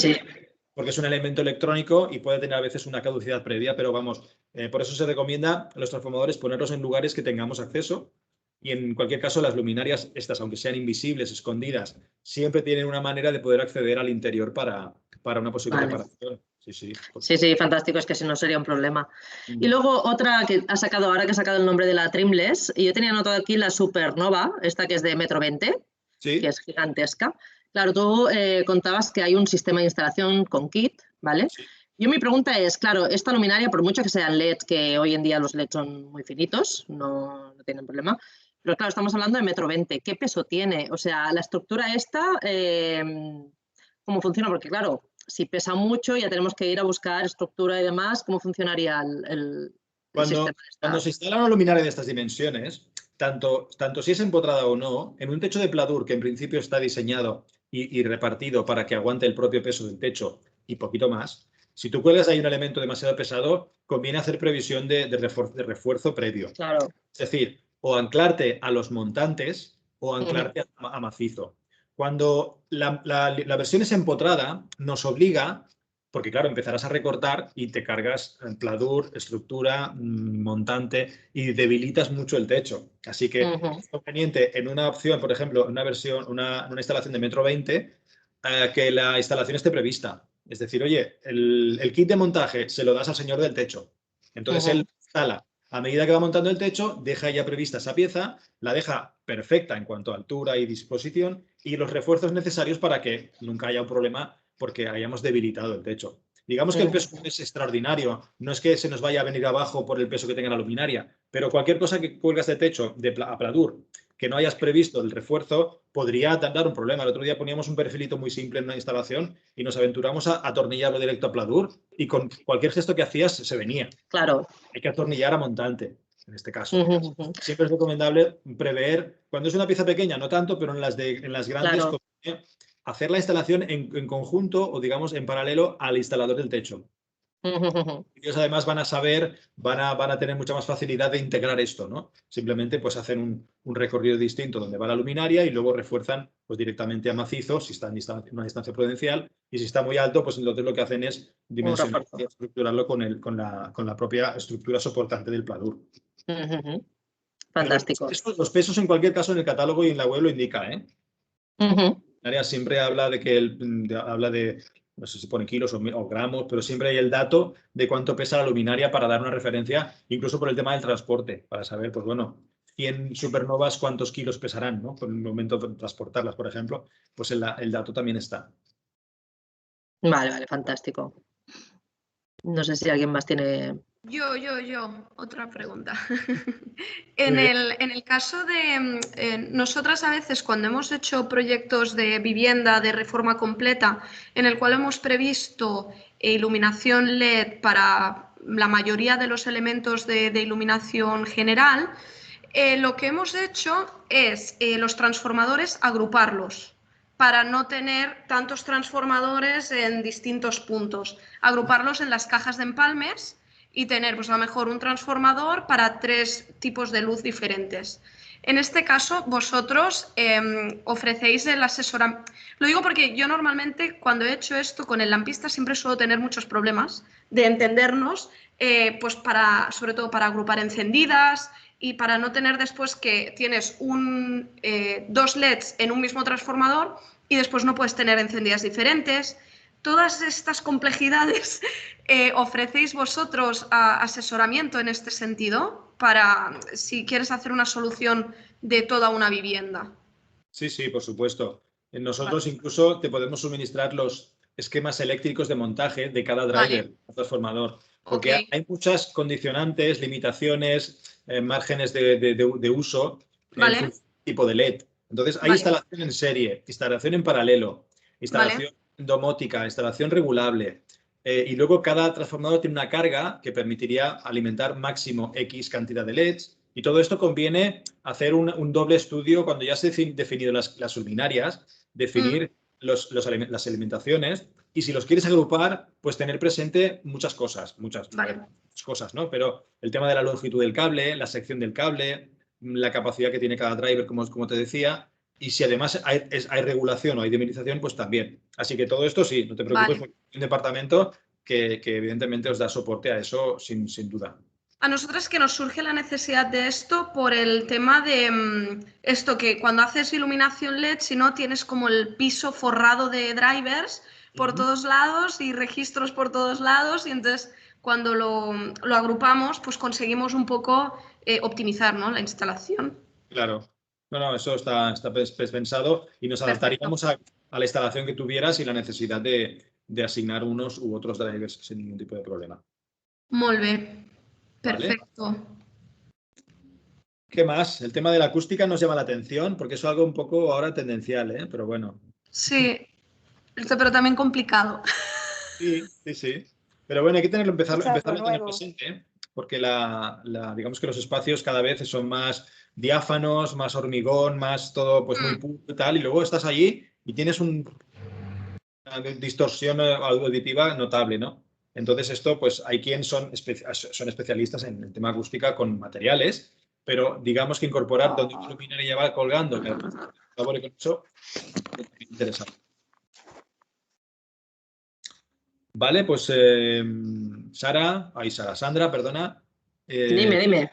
porque es un elemento electrónico y puede tener a veces una caducidad previa, pero vamos, por eso se recomienda a los transformadores ponerlos en lugares que tengamos acceso. Y en cualquier caso, las luminarias, estas, aunque sean invisibles, escondidas, siempre tienen una manera de poder acceder al interior para una posible reparación. Sí, sí. Sí, fantástico, es que si no sería un problema. Y luego otra que ha sacado, ahora que ha sacado el nombre de la Trimless, y yo tenía anotado aquí la Supernova, esta que es de 1,20 m, Sí. que es gigantesca. Claro, tú contabas que hay un sistema de instalación con kit, ¿vale? Sí. Yo mi pregunta es, claro, esta luminaria, por mucho que sean LEDs, que hoy en día los LEDs son muy finitos, no tienen problema, pero claro, estamos hablando de 1,20 m. ¿Qué peso tiene? O sea, la estructura esta, ¿cómo funciona? Porque claro, si pesa mucho ya tenemos que ir a buscar estructura y demás. ¿Cómo funcionaría el sistema? Cuando se instala una luminaria de estas dimensiones, tanto si es empotrada o no, en un techo de pladur que en principio está diseñado y repartido para que aguante el propio peso del techo y poquito más, si tú cuelgas ahí un elemento demasiado pesado, conviene hacer previsión de refuerzo previo. Claro. Es decir, o anclarte a los montantes o anclarte a macizo. Cuando la versión es empotrada, nos obliga, porque claro, empezarás a recortar y te cargas pladur, estructura, montante y debilitas mucho el techo. Así que es conveniente en una opción, por ejemplo, en una versión, una instalación de 1,20 m, que la instalación esté prevista. Es decir, oye, el kit de montaje se lo das al señor del techo. Entonces él instala. A medida que va montando el techo, deja ya prevista esa pieza, la deja perfecta en cuanto a altura y disposición y los refuerzos necesarios para que nunca haya un problema porque hayamos debilitado el techo. Digamos que el peso es extraordinario, no es que se nos vaya a venir abajo por el peso que tenga la luminaria, pero cualquier cosa que cuelgas de techo a pladur que no hayas previsto el refuerzo podría dar un problema. El otro día poníamos un perfilito muy simple en una instalación y nos aventuramos a atornillarlo directo a pladur y con cualquier gesto que hacías se venía. Claro. Hay que atornillar a montante, en este caso. Siempre es recomendable prever, cuando es una pieza pequeña, no tanto, pero en las grandes, claro, hacer la instalación en conjunto o, digamos, en paralelo al instalador del techo. Ellos además van a saber, van a tener mucha más facilidad de integrar esto, ¿no? Simplemente pues hacen un recorrido distinto donde va la luminaria y luego refuerzan pues directamente a macizo si está en una distancia prudencial y si está muy alto pues entonces lo que hacen es dimensionar y estructurarlo con la propia estructura soportante del pladur. Fantástico. Los pesos en cualquier caso en el catálogo y en la web lo indica, ¿eh? Área siempre habla de no sé si pone kilos o gramos, pero siempre hay el dato de cuánto pesa la luminaria para dar una referencia, incluso por el tema del transporte, para saber, pues bueno, 100 supernovas cuántos kilos pesarán, ¿no? Con el momento de transportarlas, por ejemplo, pues el dato también está. Vale, fantástico. No sé si alguien más tiene... Yo, otra pregunta. En el caso de nosotras a veces cuando hemos hecho proyectos de vivienda de reforma completa en el cual hemos previsto iluminación LED para la mayoría de los elementos de iluminación general, lo que hemos hecho es los transformadores agruparlos para no tener tantos transformadores en distintos puntos, agruparlos en las cajas de empalmes y tener pues a lo mejor un transformador para 3 tipos de luz diferentes. En este caso, vosotros ofrecéis el asesoramiento. Lo digo porque yo normalmente cuando he hecho esto con el lampista siempre suelo tener muchos problemas de entendernos, pues sobre todo para agrupar encendidas y para no tener después que tienes 2 LEDs en un mismo transformador y después no puedes tener encendidas diferentes. Todas estas complejidades, ¿ofrecéis vosotros asesoramiento en este sentido para si quieres hacer una solución de toda una vivienda? Sí, por supuesto. Nosotros incluso te podemos suministrar los esquemas eléctricos de montaje de cada driver, transformador, porque hay muchas condicionantes, limitaciones, márgenes de uso en tipo de LED. Entonces, hay instalación en serie, instalación en paralelo, instalación domótica, instalación regulable. Y luego cada transformador tiene una carga que permitiría alimentar máximo X cantidad de LEDs. Y todo esto conviene hacer un doble estudio cuando ya se han definido las luminarias, definir las alimentaciones y si los quieres agrupar, pues tener presente muchas cosas, muchas cosas, ¿no? Pero el tema de la longitud del cable, la sección del cable, la capacidad que tiene cada driver, como te decía, y si además hay regulación o hay demerización, pues también. Así que todo esto sí, no te preocupes, porque hay un departamento que evidentemente os da soporte a eso sin duda. A nosotras que nos surge la necesidad de esto por el tema de esto que cuando haces iluminación LED, si no tienes como el piso forrado de drivers, por todos lados y registros por todos lados, y entonces cuando lo agrupamos, pues conseguimos un poco optimizar, ¿no?, la instalación. Claro. No, eso está pensado y nos adaptaríamos a la instalación que tuvieras y la necesidad de asignar unos u otros drivers sin ningún tipo de problema. Molt bé. Perfecto. ¿Vale? ¿Qué más? El tema de la acústica nos llama la atención porque es algo un poco ahora tendencial, ¿eh? Pero bueno. Sí, pero también complicado. Sí. Pero bueno, hay que empezarlo a tener nuevo. presente, porque digamos que los espacios cada vez son más diáfanos, más hormigón, más todo pues muy puro y tal, y luego estás allí y tienes una distorsión auditiva notable, ¿no? Entonces esto, pues hay quien son especialistas en el tema acústica con materiales, pero digamos que incorporar donde una luminaria va colgando, que colabore con eso, es interesante. Vale, pues Sandra, perdona. Dime.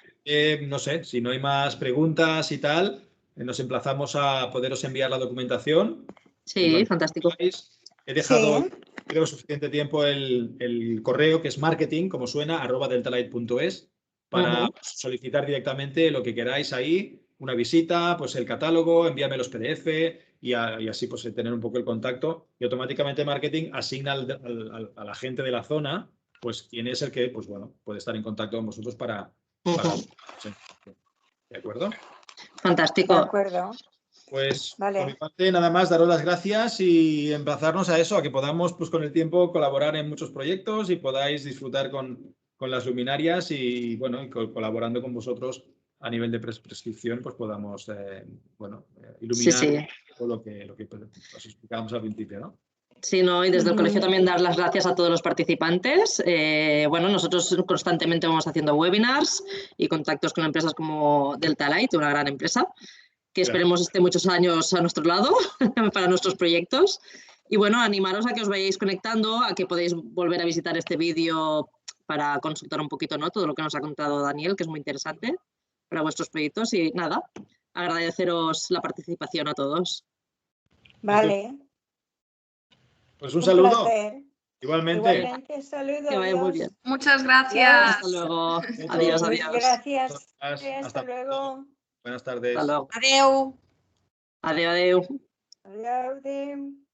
No sé, si no hay más preguntas y tal, nos emplazamos a poderos enviar la documentación. Sí, fantástico. He dejado, creo, suficiente tiempo el correo, que es marketing, como suena, @deltalight.es, para solicitar directamente lo que queráis ahí, una visita, pues el catálogo, envíame los PDF y así pues tener un poco el contacto, y automáticamente marketing asigna a la gente de la zona, pues quién es el que, pues bueno, puede estar en contacto con vosotros para ¿de acuerdo? Fantástico. De acuerdo. Pues vale. Por mi parte nada más, daros las gracias y emplazarnos a eso, a que podamos pues con el tiempo colaborar en muchos proyectos y podáis disfrutar con las luminarias y bueno, y colaborando con vosotros a nivel de prescripción, pues podamos iluminar todo lo que os explicábamos al principio, ¿no? Sí, ¿no? Y desde el colegio también dar las gracias a todos los participantes. Bueno, nosotros constantemente vamos haciendo webinars y contactos con empresas como Delta Light, una gran empresa, que esperemos esté muchos años a nuestro lado para nuestros proyectos. Y bueno, animaros a que os vayáis conectando, a que podéis volver a visitar este vídeo para consultar un poquito, ¿no?, todo lo que nos ha contado Daniel, que es muy interesante para vuestros proyectos. Y nada, agradeceros la participación a todos. Vale. Pues un saludo. Placer. Igualmente. Saludos. Que vaya muy bien. Muchas gracias. Hasta luego. Adiós. Gracias. Hasta luego. Buenas tardes. Hasta luego. Adeu. Adeu. Adiós.